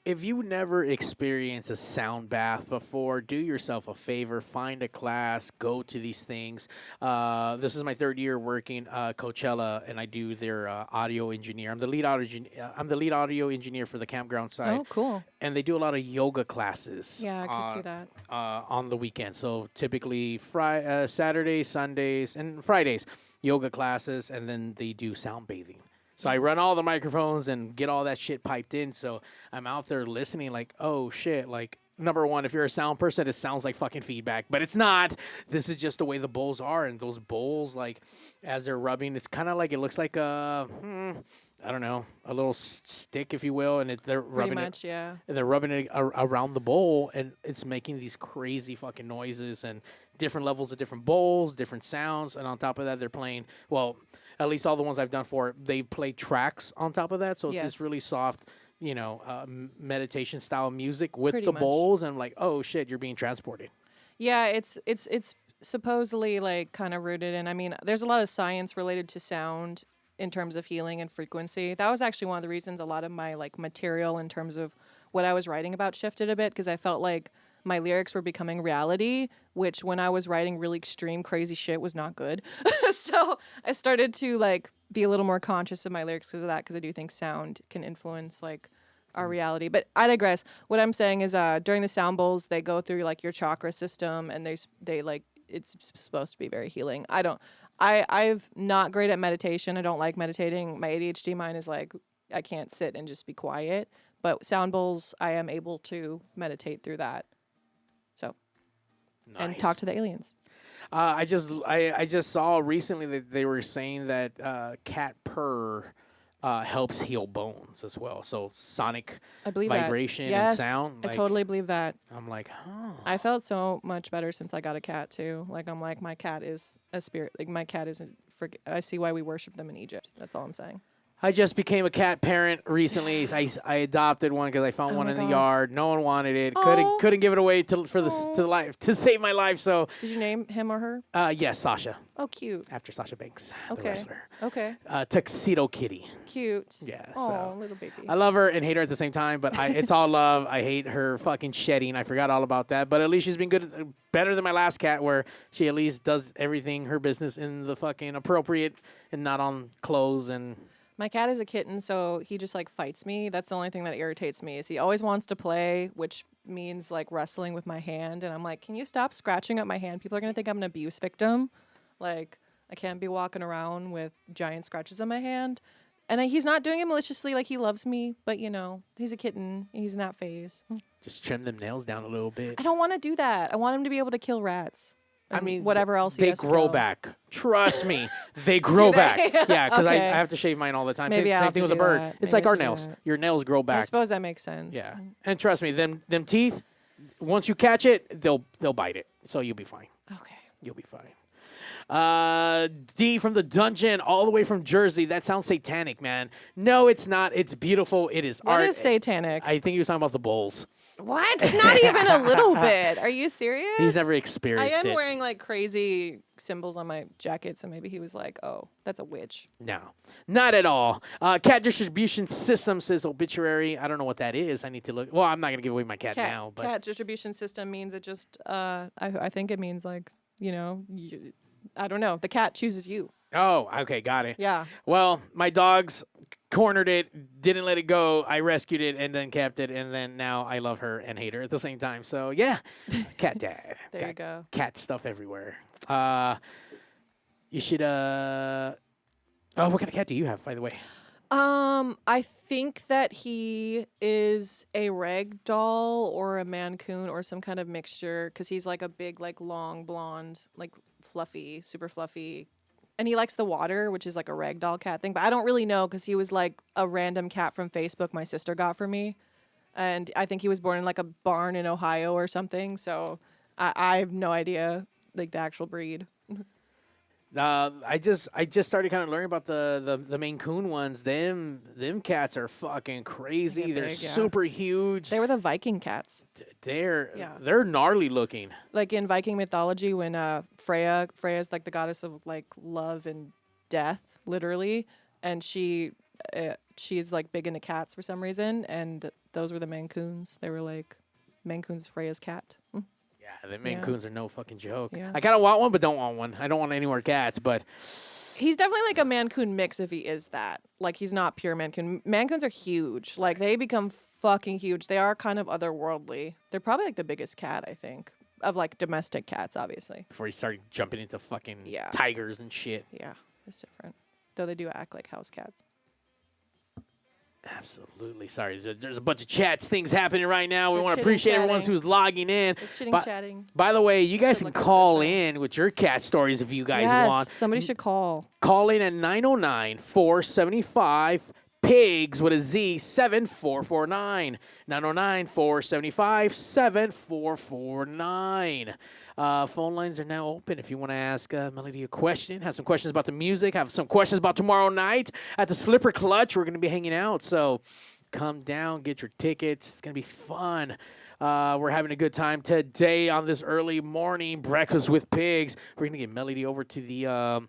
If you never experienced a sound bath before, do yourself a favor, find a class, go to these things. This is my third year working Coachella, and I do their audio engineer. I'm the lead audio engineer for the campground site. Oh, cool. And they do a lot of yoga classes. Yeah, I could see that. On the weekend. So typically Saturdays, Sundays, and Fridays, yoga classes, and then they do sound bathing. So I run all the microphones and get all that shit piped in. So I'm out there listening like, oh, shit. Like, number one, if you're a sound person, it sounds like fucking feedback. But it's not. This is just the way the bowls are. And those bowls, like, as they're rubbing, it's kind of like, it looks like I don't know, a little stick, if you will. And they're rubbing it. Yeah. And they're rubbing it around the bowl. And it's making these crazy fucking noises and different levels of different bowls, different sounds. And on top of that, they're playing, well, at least all the ones I've done for it, they play tracks on top of that. So it's this really soft, meditation style music with the bowls. And I'm like, oh, shit, you're being transported. Yeah, it's supposedly like kind of rooted in, I mean, there's a lot of science related to sound in terms of healing and frequency. That was actually one of the reasons a lot of my like material in terms of what I was writing about shifted a bit, because I felt like my lyrics were becoming reality, which when I was writing really extreme, crazy shit was not good. So I started to like be a little more conscious of my lyrics because of that, because I do think sound can influence like our reality. But I digress. What I'm saying is during the sound bowls, they go through like your chakra system, and they like, it's supposed to be very healing. I'm not great at meditation. I don't like meditating. My ADHD mind is like, I can't sit and just be quiet. But sound bowls, I am able to meditate through that. So, and talk to the aliens. I just saw recently that they were saying that cat purr helps heal bones as well. So sonic vibration and sound. I totally believe that. I'm like, huh. I felt so much better since I got a cat too. Like, I'm like, my cat is a spirit. Like, my cat isn't. I see why we worship them in Egypt. That's all I'm saying. I just became a cat parent recently. I adopted one because I found one in the yard. No one wanted it. Couldn't give it away to save my life. So did you name him or her? Yes, Sasha. Oh, cute. After Sasha Banks, the Okay. wrestler. Okay. Tuxedo Kitty. Cute. Yeah. Oh, So little baby. I love her and hate her at the same time, but it's all love. I hate her fucking shedding. I forgot all about that. But at least she's been good, better than my last cat, where she at least does everything, her business, in the fucking appropriate and not on clothes and. My cat is a kitten, so he just like fights me. That's the only thing that irritates me is he always wants to play, which means like wrestling with my hand. And I'm like, can you stop scratching at my hand? People are going to think I'm an abuse victim. Like, I can't be walking around with giant scratches on my hand. And he's not doing it maliciously. Like, he loves me, but you know, he's a kitten. He's in that phase. Just trim them nails down a little bit. I don't want to do that. I want him to be able to kill rats. I mean, whatever else they he has to grow kill. back. Trust me, they grow back. Yeah, because Okay. I have to shave mine all the time. Maybe Same I'll have thing to with a do bird. that. It's Maybe like I our should do nails. that. Your nails grow I back. suppose that makes sense. Yeah, and trust me, them teeth, once you catch it, they'll bite it. So you'll be fine. Okay. You'll be fine. D from the dungeon, all the way from Jersey. That sounds satanic, man. No, it's not. It's beautiful. It is What art. is satanic? I think he was talking about the bowls. What? Not even a little bit. Are you serious? He's never I experienced am it. wearing like crazy symbols on my jacket, so maybe he was like, "Oh, that's a witch." No, not at all. Cat distribution system says obituary. I don't know what that is. I need to look. Well, I'm not gonna give away my cat now. But Cat distribution system means it just. I think it means like I don't know. The cat chooses you. oh, okay, got it. Yeah. Well, my dogs cornered it, didn't let it go. I rescued it and then kept it, and then now I love her and hate her at the same time. So yeah, cat dad. There you go. Cat stuff everywhere. You should. Oh, what kind of cat do you have, by the way? I think that he is a rag doll or a mancoon or some kind of mixture because he's like a big, like long blonde, like fluffy, super fluffy. And he likes the water, which is like a rag doll cat thing. But I don't really know because he was like a random cat from Facebook my sister got for me. And I think he was born in like a barn in Ohio or something. So I have no idea, like the actual breed. I just started kind of learning about the Maine Coon ones. Them cats are fucking crazy. They're big, yeah. super huge. They were the Viking cats. They're Yeah. they're gnarly looking. Like in Viking mythology, when Freya's like the goddess of like love and death, literally, and she's like big into cats for some reason, and those were the Mancoons. They were like Mancoon's Freya's cat. Yeah, the Maine Coons are no fucking joke. Yeah. I kind of want one, but don't want one. I don't want any more cats, but He's definitely like a Mancoon mix if he is that. Like he's not pure Mancoon. Mancoons are huge. Like they become fucking huge. They are kind of otherworldly. They're probably like the biggest cat, I think, of like domestic cats, obviously. before you start jumping into fucking Yeah. tigers and shit. Yeah, it's different. Though they do act like house cats. Absolutely. Sorry, there's a bunch of chats things happening right now. We They're want to chitting, appreciate everyone chatting. who's logging in. They're chitting, By- chatting. By the way, you guys Should can look up call their in with your cat stories if you guys Yes, want. somebody should call. Call in at 909-475 PIGZ with a Z 7449. 909-475-7449. Phone lines are now open if you want to ask Melody a question, have some questions about the music, have some questions about tomorrow night at the Slipper Clutch. We're going to be hanging out, so come down, get your tickets. It's going to be fun. We're having a good time today on this early morning breakfast with pigs. We're going to get Melody over to the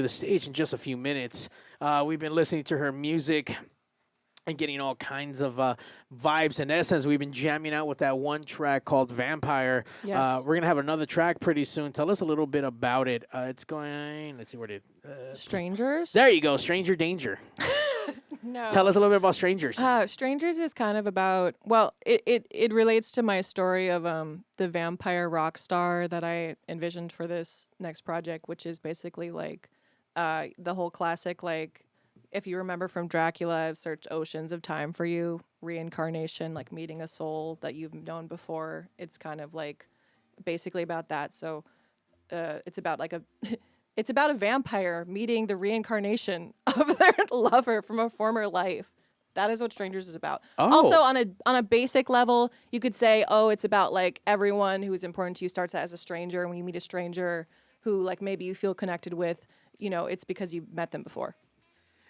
stage in just a few minutes. We've been listening to her music and getting all kinds of vibes and essence. We've been jamming out with that one track called Vampire. Yes. We're going to have another track pretty soon. Tell us a little bit about it. It's going, let's see where it Strangers? there you go, Stranger Danger. No. Tell us a little bit about Strangers. Strangers is kind of about, well, it relates to my story of the vampire rock star that I envisioned for this next project, which is basically like the whole classic, like, if you remember from Dracula, I've searched oceans of time for you, reincarnation, like meeting a soul that you've known before. It's kind of like basically about that. So it's about like it's about a vampire meeting the reincarnation of their lover from a former life. That is what Strangers is about. Oh. Also, on a basic level, you could say, oh, it's about like everyone who is important to you starts out as a stranger, and when you meet a stranger who like maybe you feel connected with, you know, it's because you met them before.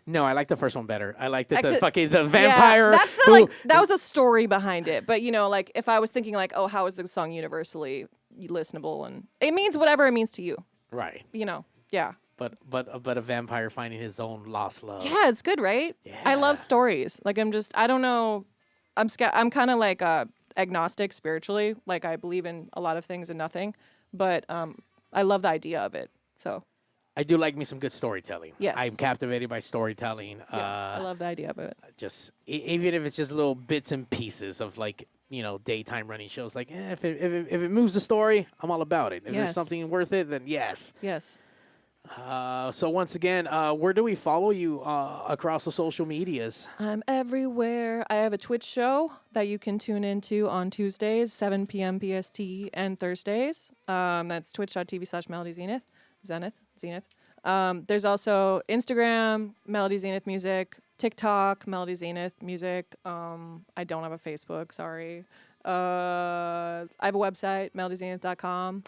No, I like the first one better. I like the Exit- fucking the vampire. Yeah, that's the, who- like that was the story behind it. But like if I was thinking like, oh, how is the song universally listenable, and it means whatever it means to you. right. Yeah. But a vampire finding his own lost love. Yeah, it's good, right? I love stories. Like I don't know. I'm kind of like agnostic spiritually. Like I believe in a lot of things and nothing, but I love the idea of it. So I do like me some good storytelling. Yes. I'm captivated by storytelling. I love the idea of it. Just even if it's just little bits and pieces of like daytime running shows. Like if it moves the story, I'm all about it. If there's Yes. something worth it, then yes. Yes. So once again, where do we follow you across the social medias? I'm everywhere. I have a Twitch show that you can tune into on Tuesdays, 7 p.m. PST, and Thursdays. That's twitch.tv/Melody Zenith. Zenith. There's also Instagram, Melody Zenith Music, TikTok, Melody Zenith Music. I don't have a Facebook, sorry. I have a website, melodyzenith.com.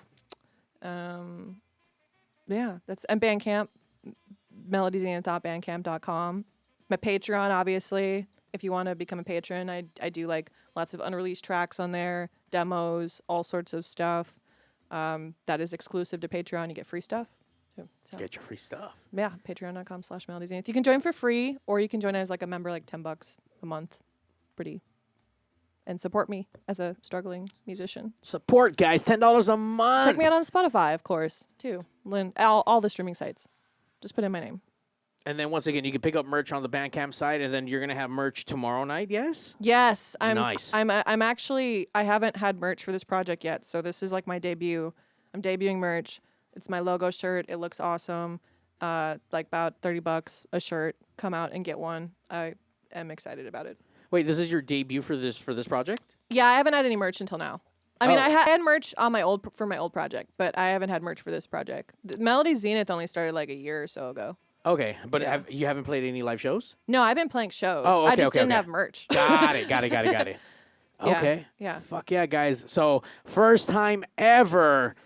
Yeah, and Bandcamp, melodyzenith.bandcamp.com. My Patreon, obviously, if you want to become a patron, I do like lots of unreleased tracks on there, demos, all sorts of stuff. That is exclusive to Patreon. You get free stuff. So, Get your free stuff. yeah, patreon.com/melodyzenith. You can join for free, or you can join as like a member, like $10 a month. And support me as a struggling musician. Support, guys. $10 a month. Check me out on Spotify, of course, too. All the streaming sites. Just put in my name. And then once again, you can pick up merch on the Bandcamp site, and then you're gonna have merch tomorrow night. Yes. Yes, Nice. I'm actually I haven't had merch for this project yet, so this is like my debut. I'm debuting merch. It's my logo shirt. It looks awesome. Like about $30 a shirt. Come out and get one. I am excited about it. Wait, this is your debut for this project? Yeah, I haven't had any merch until now. I mean, Oh. I had merch on my old project, but I haven't had merch for this project. Melody Zenith only started like a year or so ago. Okay, but Yeah. you haven't played any live shows? No, I've been playing shows. Oh, I okay, just okay, didn't okay. have merch. Got it. Yeah, Okay. yeah. Fuck yeah, guys. So first time ever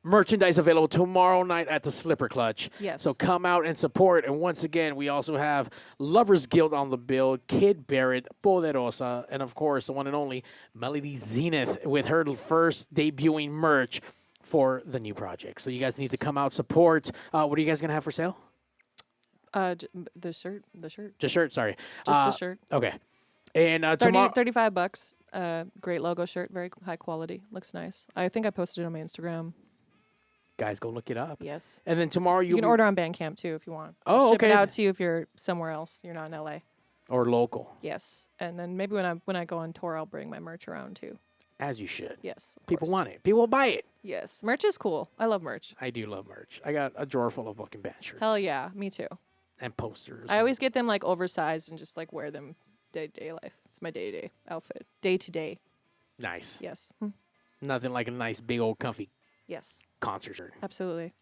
merchandise available tomorrow night at the Slipper Clutch. Yes. So come out and support. And once again, we also have Lovers Guild on the bill, Kid Barrett, Poderosa, and of course, the one and only Melody Zenith with her first debuting merch for the new project. So you guys need to come out, support. What are you guys going to have for sale? The shirt. Just shirt, sorry. Just the shirt. Okay. And tomorrow... $35. Great logo shirt, very high quality. Looks nice. I think I posted it on my Instagram. Guys, go look it up. Yes. And then tomorrow You can order on Bandcamp too if you want. Oh, Ship okay. it out to you if you're somewhere else. You're not in LA. Or local, Yes. And then maybe when I go on tour, I'll bring my merch around too. as you should. Yes. of People course. want it. People will buy it. Yes. Merch is cool. I love merch. I do love merch. I got a drawer full of fucking band shirts. Hell yeah. Me too. And posters. I always get them like oversized and just like wear them day to day life. It's my day to day outfit. Day to day. Nice. Yes. Nothing like a nice big old comfy Yes. concert shirt. Absolutely.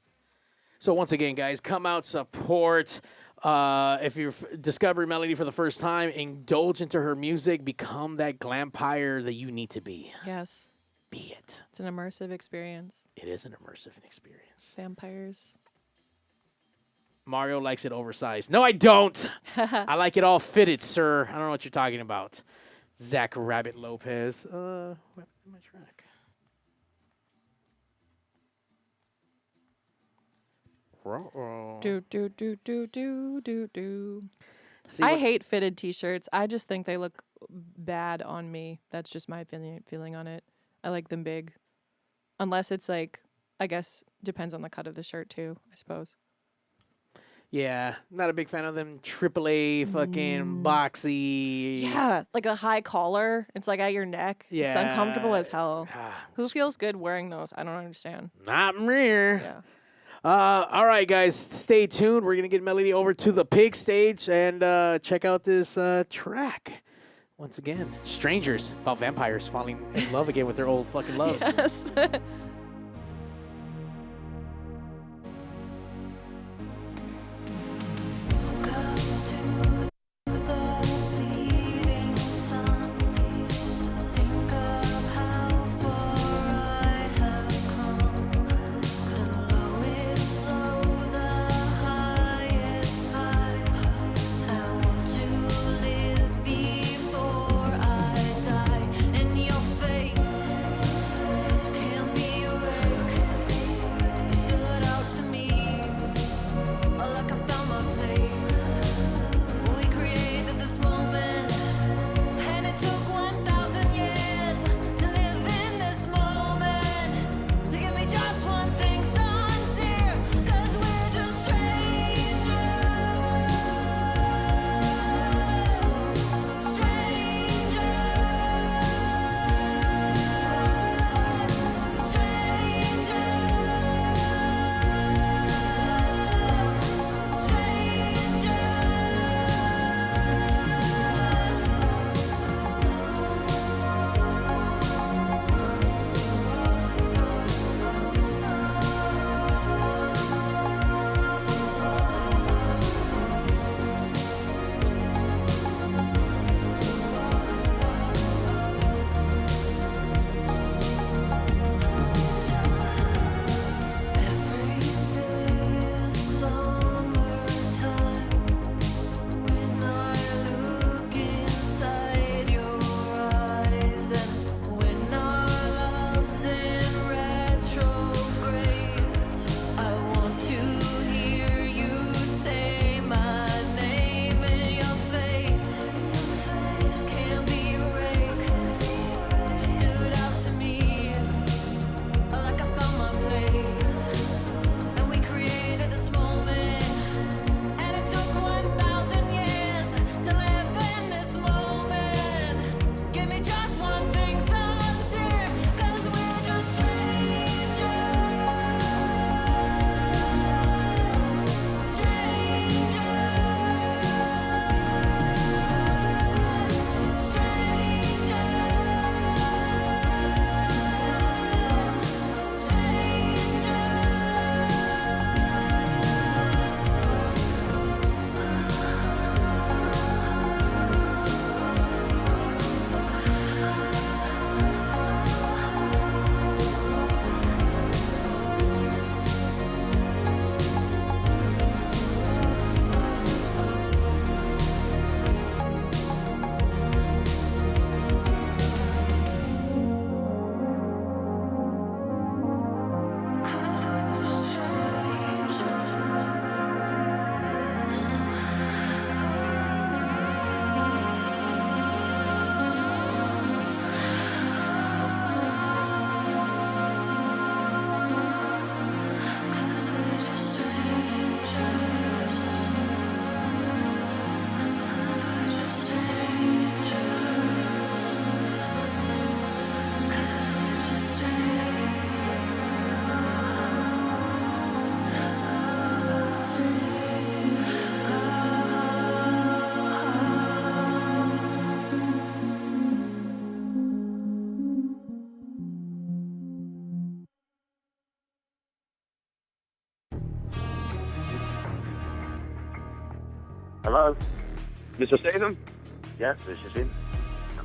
So once again, guys, come out, support. If you're discovering Melody for the first time, indulge into her music. Become that glampire that you need to be. Yes. Be it. It's an immersive experience. It is an immersive experience. Vampires. Mario likes it oversized. No, I don't. I like it all fitted, sir. I don't know what you're talking about. Zach Rabbit Lopez. Where's my track? Do. See I what- hate fitted t-shirts. I just think they look bad on me. That's just my feeling on it. I like them big. Unless it's like, I guess, depends on the cut of the shirt too, I suppose. Yeah, not a big fan of them AAA fucking boxy. Yeah, like a high collar. It's like at your neck. It's uncomfortable as hell. Who feels good wearing those? I don't understand. Not me. Yeah. All right, guys, stay tuned. We're going to get Melody over to the pig stage and check out this track. Once again, Strangers, about vampires falling in love again with their old fucking loves. Yes. Hello? Mr. Statham? Yes, this is him.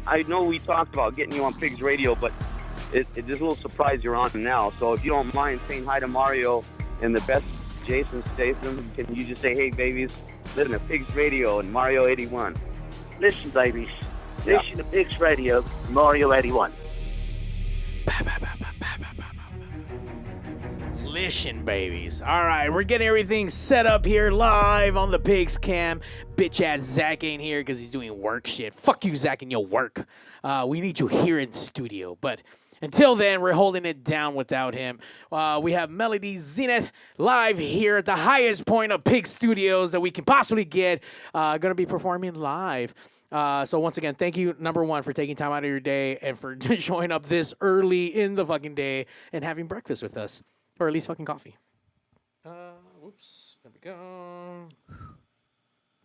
I know we talked about getting you on PIGZ Radio, but it's just a little surprise you're on now. So if you don't mind saying hi to Mario and the best Jason Statham, can you just say, hey, babies, listen to PIGZ Radio and Mario 81? Listen, babies. Yeah. Listen to PIGZ Radio, Mario 81. Listen, babies. All right, we're getting everything set up here live on the PIGZ cam. Bitch ass Zach ain't here because he's doing work shit. Fuck you, Zach, and your work. We need you here in studio. But until then, we're holding it down without him. We have Melody Zenith live here at the highest point of PIGZ Studios that we can possibly get. Going to be performing live. So once again, thank you, number one, for taking time out of your day and for showing up this early in the fucking day and having breakfast with us. Or at least fucking coffee. Whoops. There we go.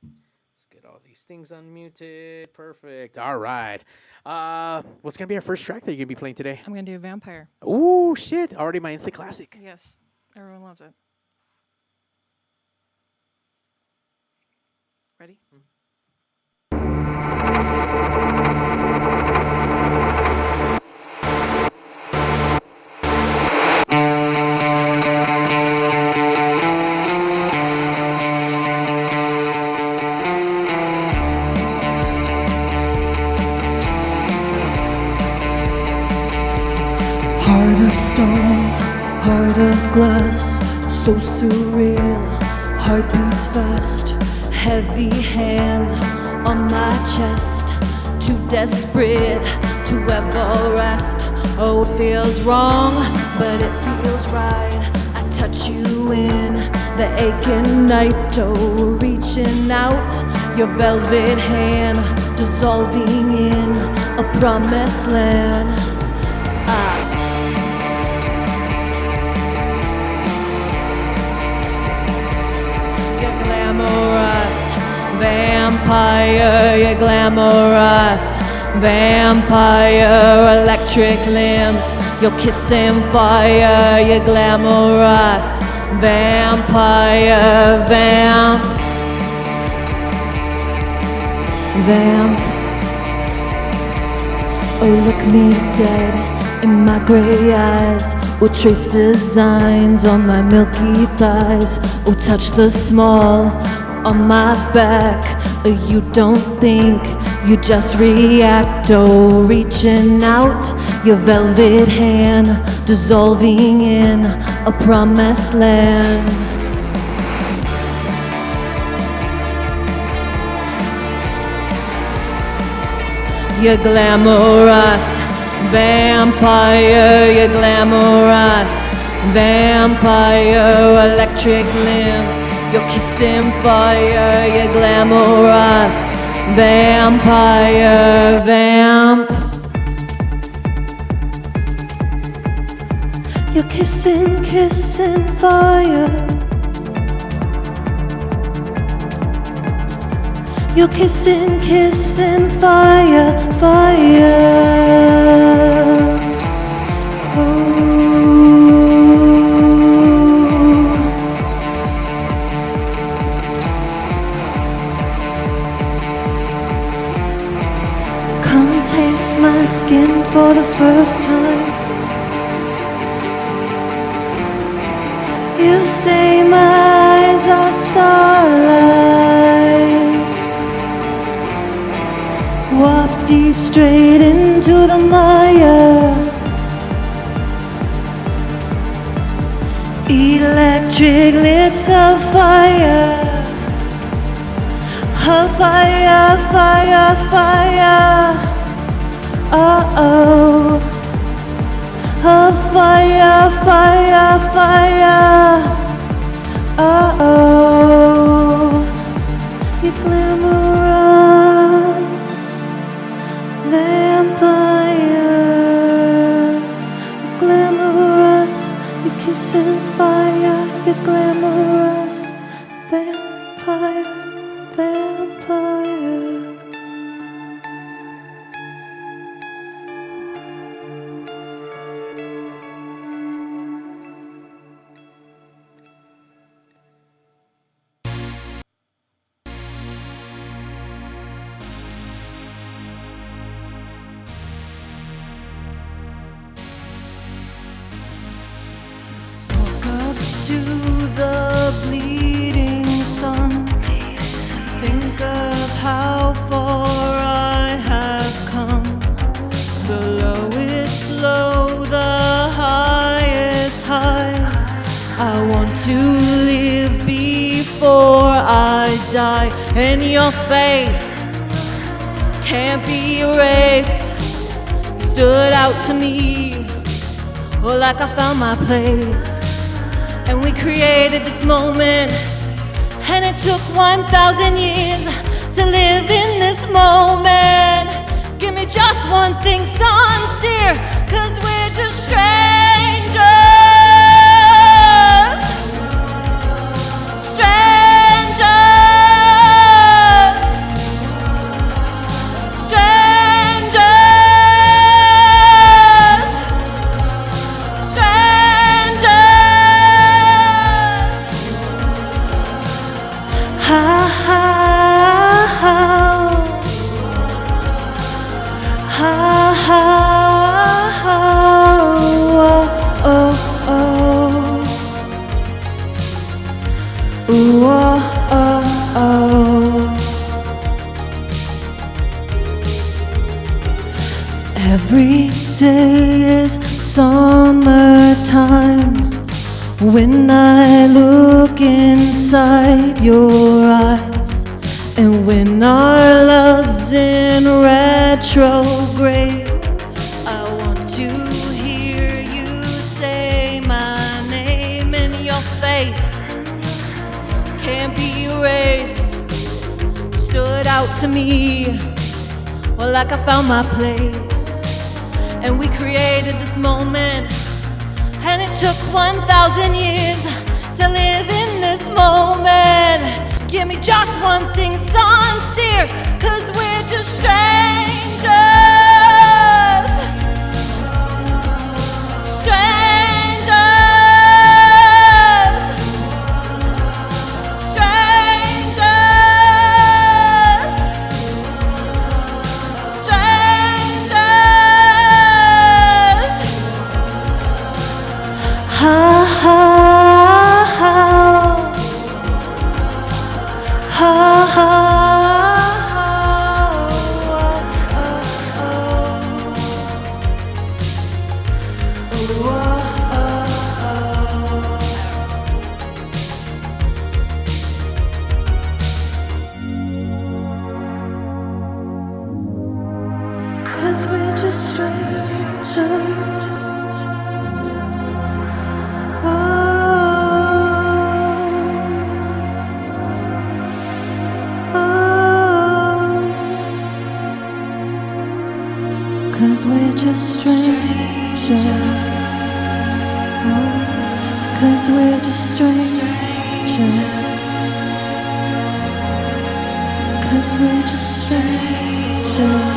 Let's get all these things unmuted. Perfect. All right. What's going to be our first track that you're going to be playing today? I'm going to do Vampire. Ooh, shit. Already my instant classic. Yes. Everyone loves it. Ready? Heart of stone, heart of glass, so surreal. Heart beats fast, heavy hand on my chest. Too desperate to ever rest. Oh, it feels wrong, but it feels right. I touch you in the aching night. Oh, reaching out, your velvet hand dissolving in a promised land. You're glamorous, vampire, you're glamorous, vampire, electric limbs, you're kissing fire, you're glamorous, vampire, vamp. Oh, look me dead in my gray eyes. Or trace designs on my milky thighs. Or touch the small on my back. Or you don't think, you just react. Oh, reaching out, your velvet hand dissolving in a promised land. You're glamorous, vampire, you're glamorous, vampire, electric limbs, you're kissing fire, you're glamorous, vampire, vamp. You're kissing fire. You're kissing fire, fire. Oh. Come taste my skin for the first time. You say my eyes are starlight. Walk deep straight into the mire. Electric lips of fire. Of fire, fire, fire. Uh-oh. Of fire, fire, fire. Uh-oh. You glamorous vampire. You're glamorous, you're kissing fire. You're glamorous vampire, vampire. to the bleeding sun. Think of how far I have come. The lowest low, the highest high. I want to live before I die. And your face can't be erased. Stood out to me, oh, like I found my place. And we created this moment, and it took 1,000 years to live in this moment. Give me just one thing sincere, 'cause we're just strangers. Strangers. Every day is summertime when I look inside your eyes, and when our love's in retrograde. I want to hear you say my name, and your face can't be erased. Stood out to me, well, like I found my place. And we created this moment, and it took 1,000 years to live in this moment. Give me just one thing sincere, 'cause we're just strangers. Strangers. Strangers. Strangers. Ha ha ha. Ha ha ha. Cause we're just strangers. Cause we're just strangers. Cause we're just strangers. Cause we're just strangers.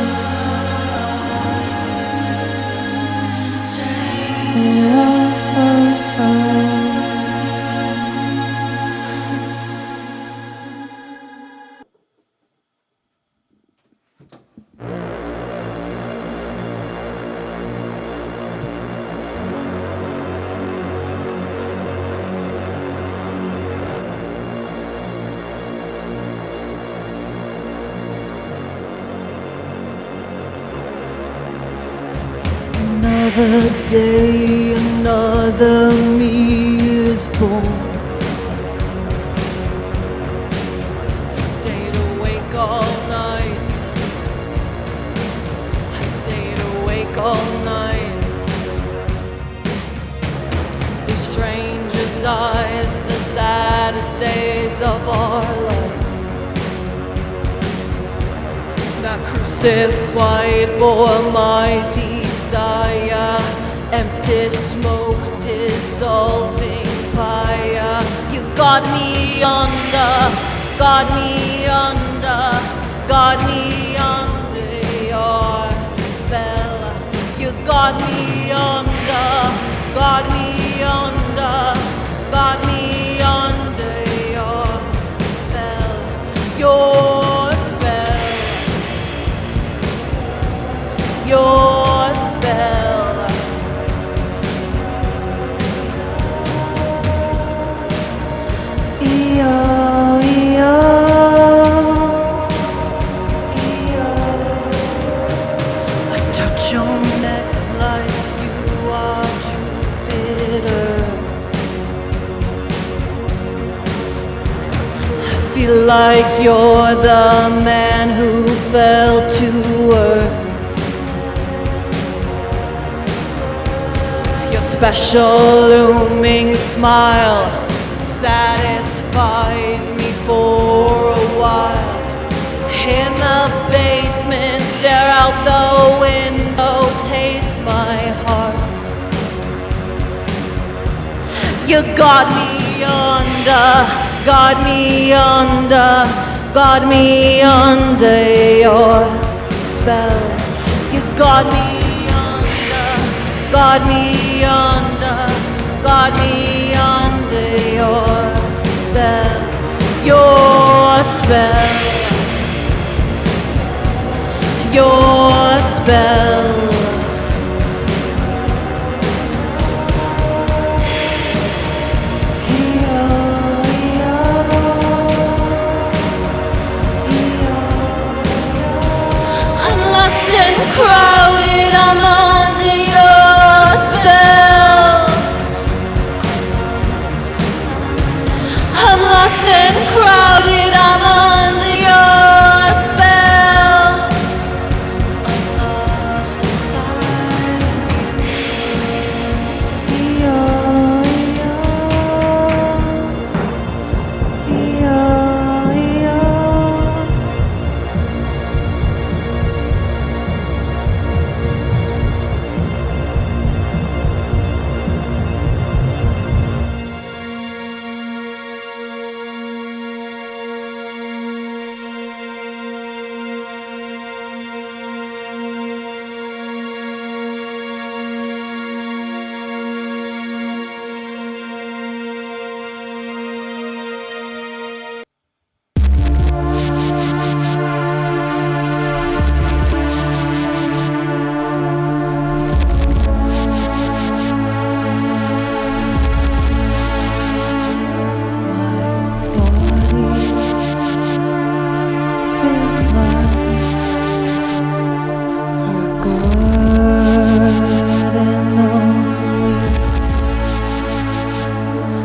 Another day, another me is born. I stayed awake all night. I stayed awake all night. These strangers' eyes, the saddest days of our lives. Not crucified for my desire, empty smoke dissolving fire. You got me under, got me under, got me under your spell. You got me under, got me under, got me under your spell. Your spell. Your spell. like you're the man who fell to earth. Your special looming smile satisfies me for a while. In the basement, stare out the window, taste my heart. You got me under, got me under, got me under your spell. You got me under, got me under, got me under your spell, your spell, your spell. Crowded, I'm under your spell. I'm lost and crowded, I'm under your spell. I'm lost inside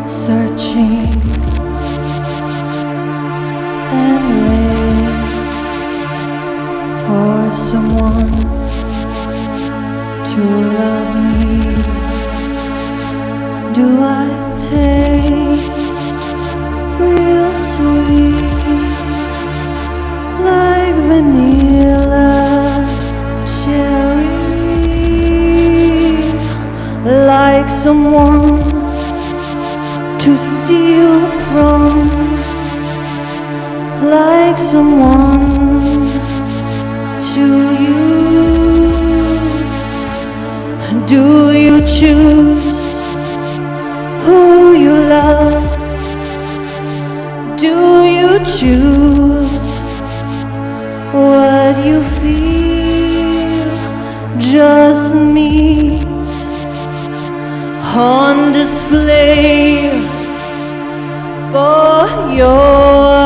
searching endless for someone to love me. Do I taste real sweet like vanilla cherry, like someone to steal from, like someone to use? Do you choose who you love? Do you choose what you feel? Just meet on display for your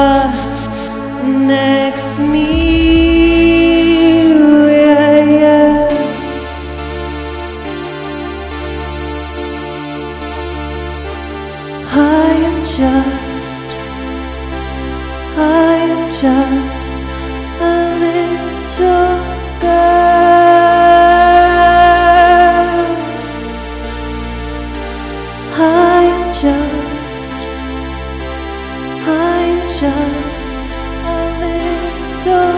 next meal. Yeah, yeah. I am just a little girl. I'm just a little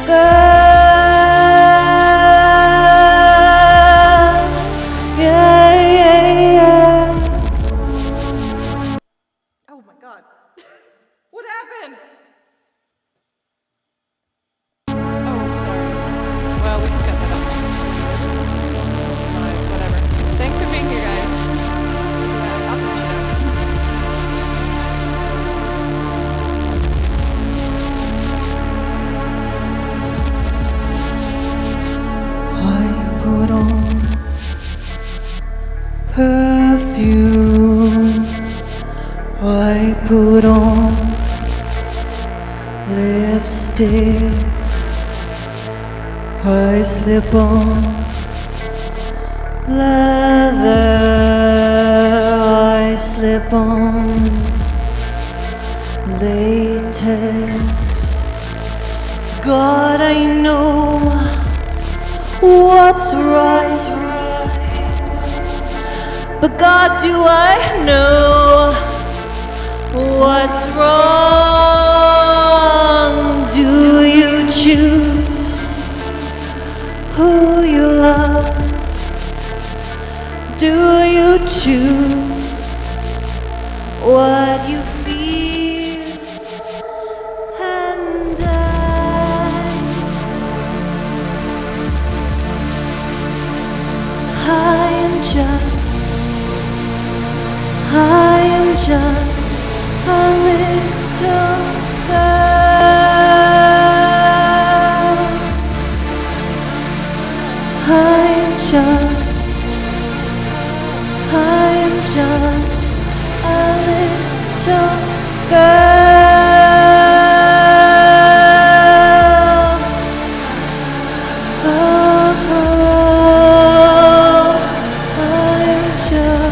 girl. Yeah, yeah, yeah. Oh my god. What happened? Oh, sorry. Well, we can cut that out. Fine, whatever. Thanks for being here, guys. I'll finish it up. I put on perfume. I put on lipstick. I slip on leather. I slip on latex. tells. God, I know what's right, but God, do I know what's wrong? Do you choose who you love? Do you choose what you feel? And I am just a little girl. I am just a little girl. Oh, I'm just.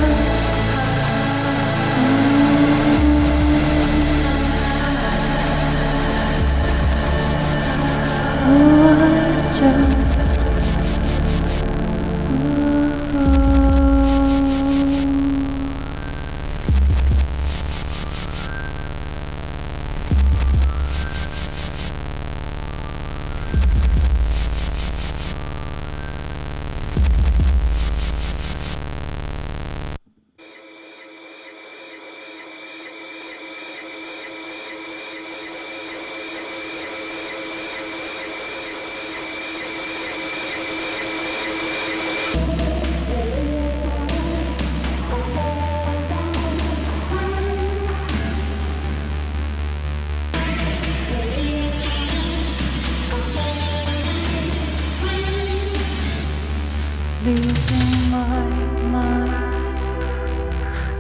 Losing my mind.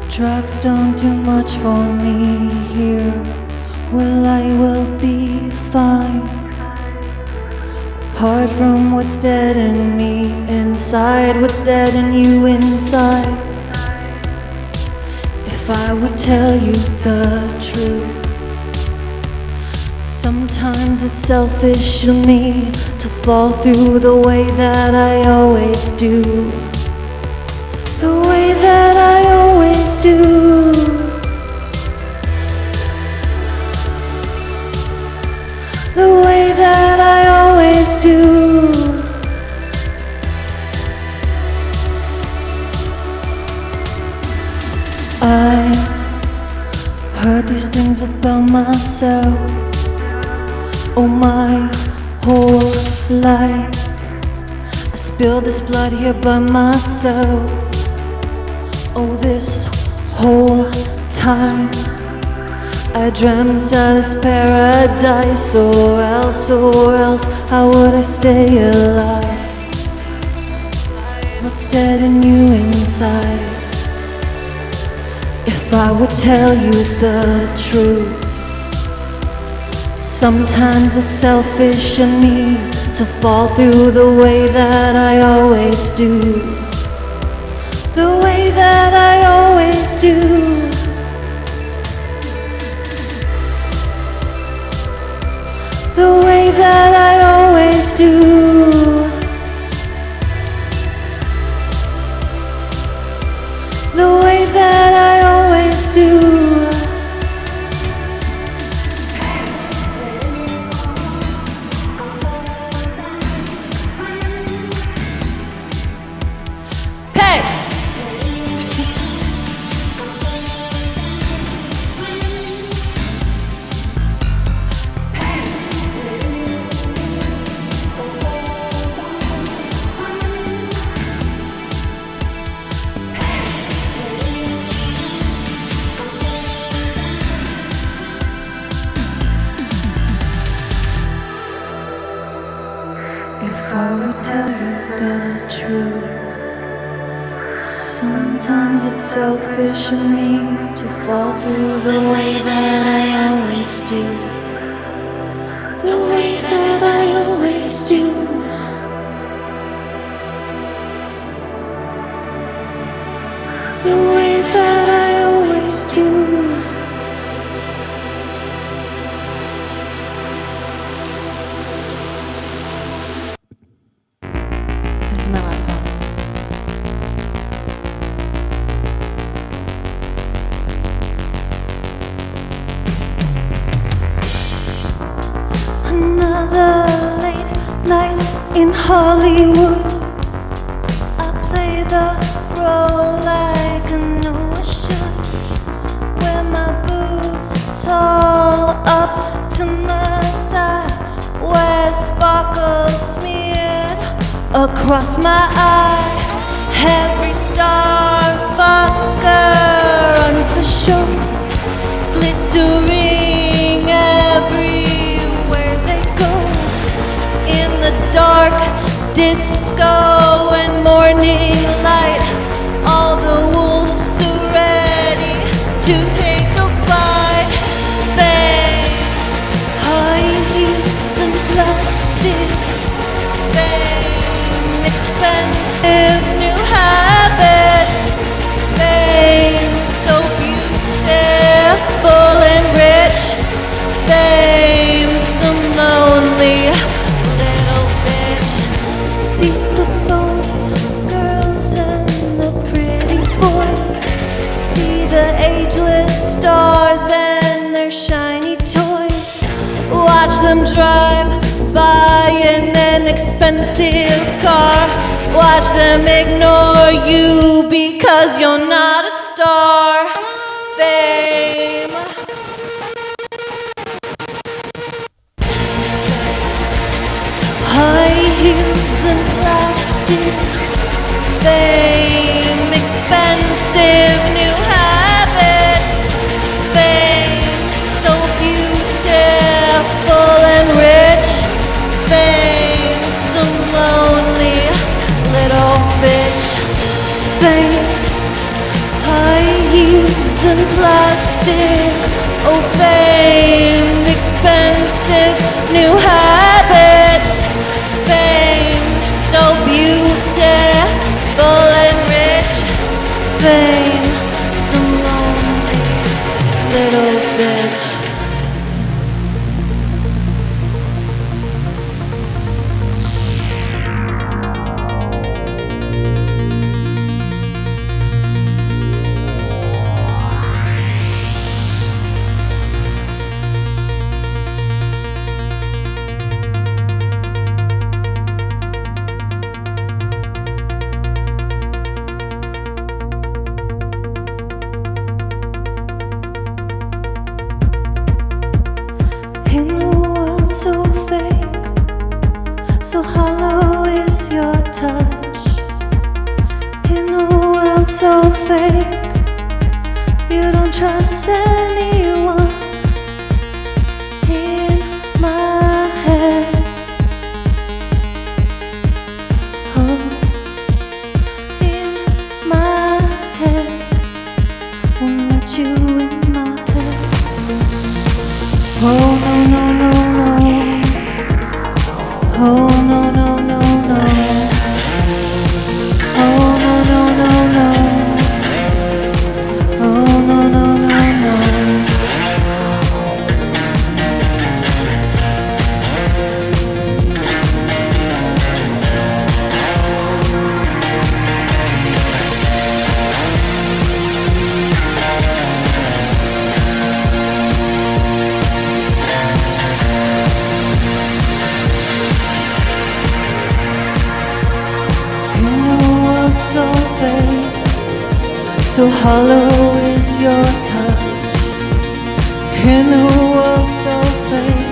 Drugs don't do much for me here. Well, I will be fine. Apart from what's dead in me inside, what's dead in you inside. If I would tell you the truth, sometimes it's selfish of me to fall through the way that I always do. The way that I always do. The way that I always do. I heard these things about myself. Oh, my whole life I spilled this blood here by myself. Oh, this whole time I dreamt of this paradise, or else how would I stay alive? What's dead in you inside? If I would tell you the truth, sometimes it's selfish in me to fall through the way that I always do. The way that I always do. The way that I always do. The way that I always do. If I would tell you the truth, sometimes it's selfish of me to fall through the way that I always do. The way that I always do. The way that I always do. Hollywood. I play the role like I know I should. Wear my boots tall up to my thigh. Wear sparkles smeared across my eye. Every star fucker runs the show, glittering everywhere they go. In the dark disco and morning light, all the wolves are ready to take a bite. Bang, high heels and plastic. Bang, expensive new habits. Bang, so beautiful and rich. Bang, some lonely little bitch. See the bold girls and the pretty boys. See the ageless stars and their shiny toys. Watch them drive by in an expensive car. Watch them ignore you because you're not a star. Fame. High heels and plastic. Fame, expensive new habits. Fame, so beautiful and rich. Fame, some lonely little bitch. Fame, high heels and plastic. Oh, fame, expensive new habits. Fame, so beautiful and rich. Fame, some lonely little bitch. In a world so fake, so hollow is your touch. In a world so fake, you don't trust anyone. In my head, oh, in my head, won't let you in my head. Oh no no no no. Oh no no no no. Oh no no no no. Oh no no no no. So fake, so hollow is your touch. In a world so fake,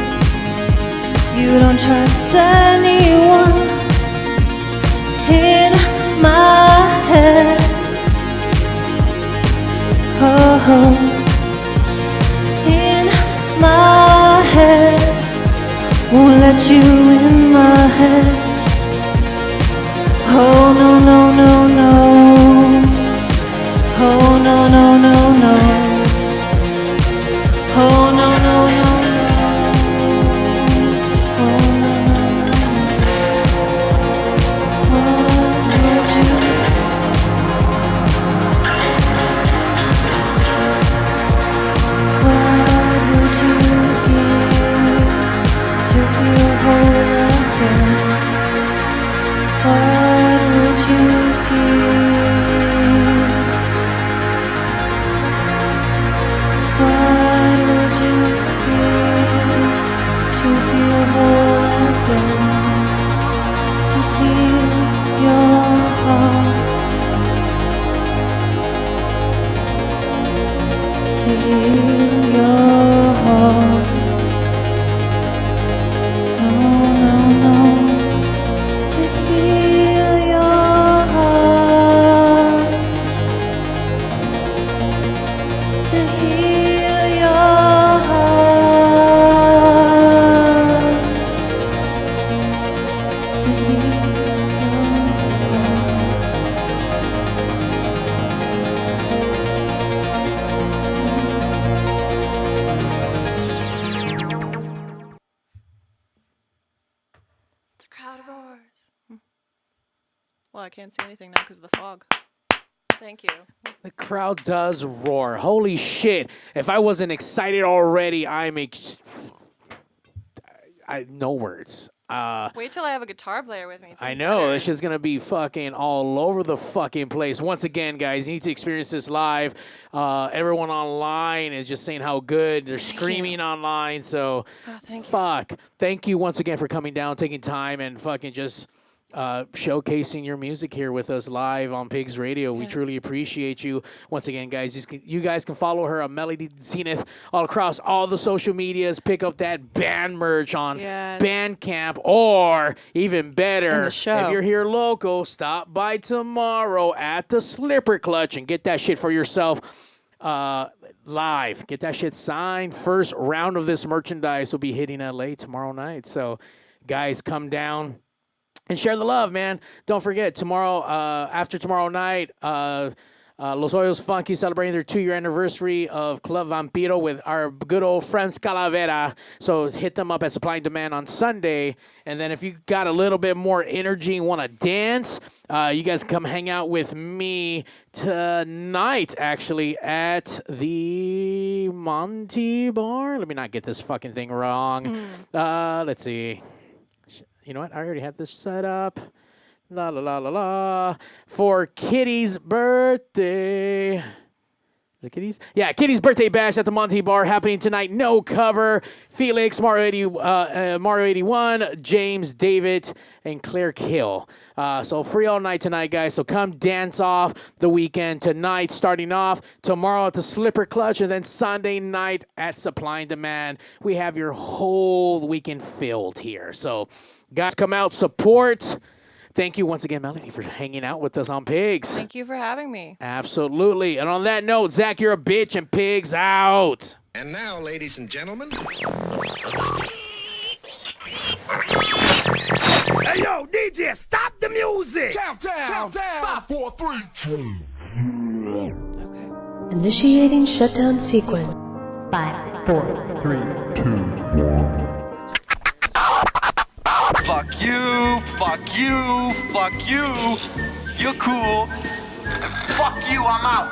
you don't trust anyone. In my head, oh, in my head, won't let you in my head. Oh no no no no. Oh no no no no. Oh no no no no. Oh no no no no. What would you? What would you give to feel whole again? can't see anything now because of the fog. Thank you. The crowd does roar. Holy shit. If I wasn't excited already, no words. Wait till I have a guitar player with me. I know. This shit's going to be fucking all over the fucking place. Once again, guys, you need to experience this live. Everyone online is just saying how good. They're screaming online. So, Thank you once again for coming down, taking time, and fucking just showcasing your music here with us live on PIGZ Radio. We truly appreciate you. Once again, guys, you guys can follow her on Melody Zenith all across all the social medias. Pick up that band merch on Bandcamp, or even better, if you're here local, stop by tomorrow at the Slipper Clutch and get that shit for yourself. Live. Get that shit signed. First round of this merchandise will be hitting LA tomorrow night. So, guys, come down and share the love, man. Don't forget, tomorrow, after tomorrow night, Los Hoyos Funky celebrating their 2-year anniversary of Club Vampiro with our good old friends Calavera. So hit them up at Supply and Demand on Sunday. And then if you got a little bit more energy and want to dance, you guys come hang out with me tonight, actually, at the Monty Bar. Let me not get this fucking thing wrong. Let's see. You know what? I already have this set up. La, la, la, la, la. For Kitty's birthday. Is it Kitty's? Yeah, Kitty's birthday bash at the Monty Bar happening tonight. No cover. Felix, Mario 81, James, David, and Claire Kill. So free all night tonight, guys. So come dance off the weekend tonight, starting off tomorrow at the Slipper Clutch, and then Sunday night at Supply and Demand. We have your whole weekend filled here. So, guys, come out, support. Thank you once again, Melody, for hanging out with us on PIGZ. Thank you for having me. Absolutely. And on that note, Zach, you're a bitch, and PIGZ out. And now, ladies and gentlemen. Hey, yo, DJ, stop the music! Countdown! 5, 4, 3, 2. Initiating shutdown sequence. 5, 4, 3, 2, 1. Fuck you, fuck you, fuck you. You're cool. Fuck you, I'm out.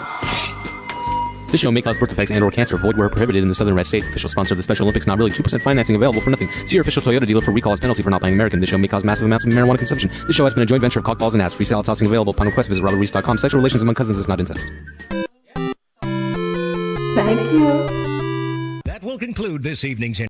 This show may cause birth defects and/or cancer. Void where prohibited in the Southern Red States. Official sponsor of the Special Olympics. Not really. 2% financing available for nothing. See your official Toyota dealer for recall as penalty for not buying American. This show may cause massive amounts of marijuana consumption. This show has been a joint venture of cockballs and ass. Free salad tossing available upon request. Visit robertreese.com. Sexual relations among cousins is not incest. Thank you. That will conclude this evening's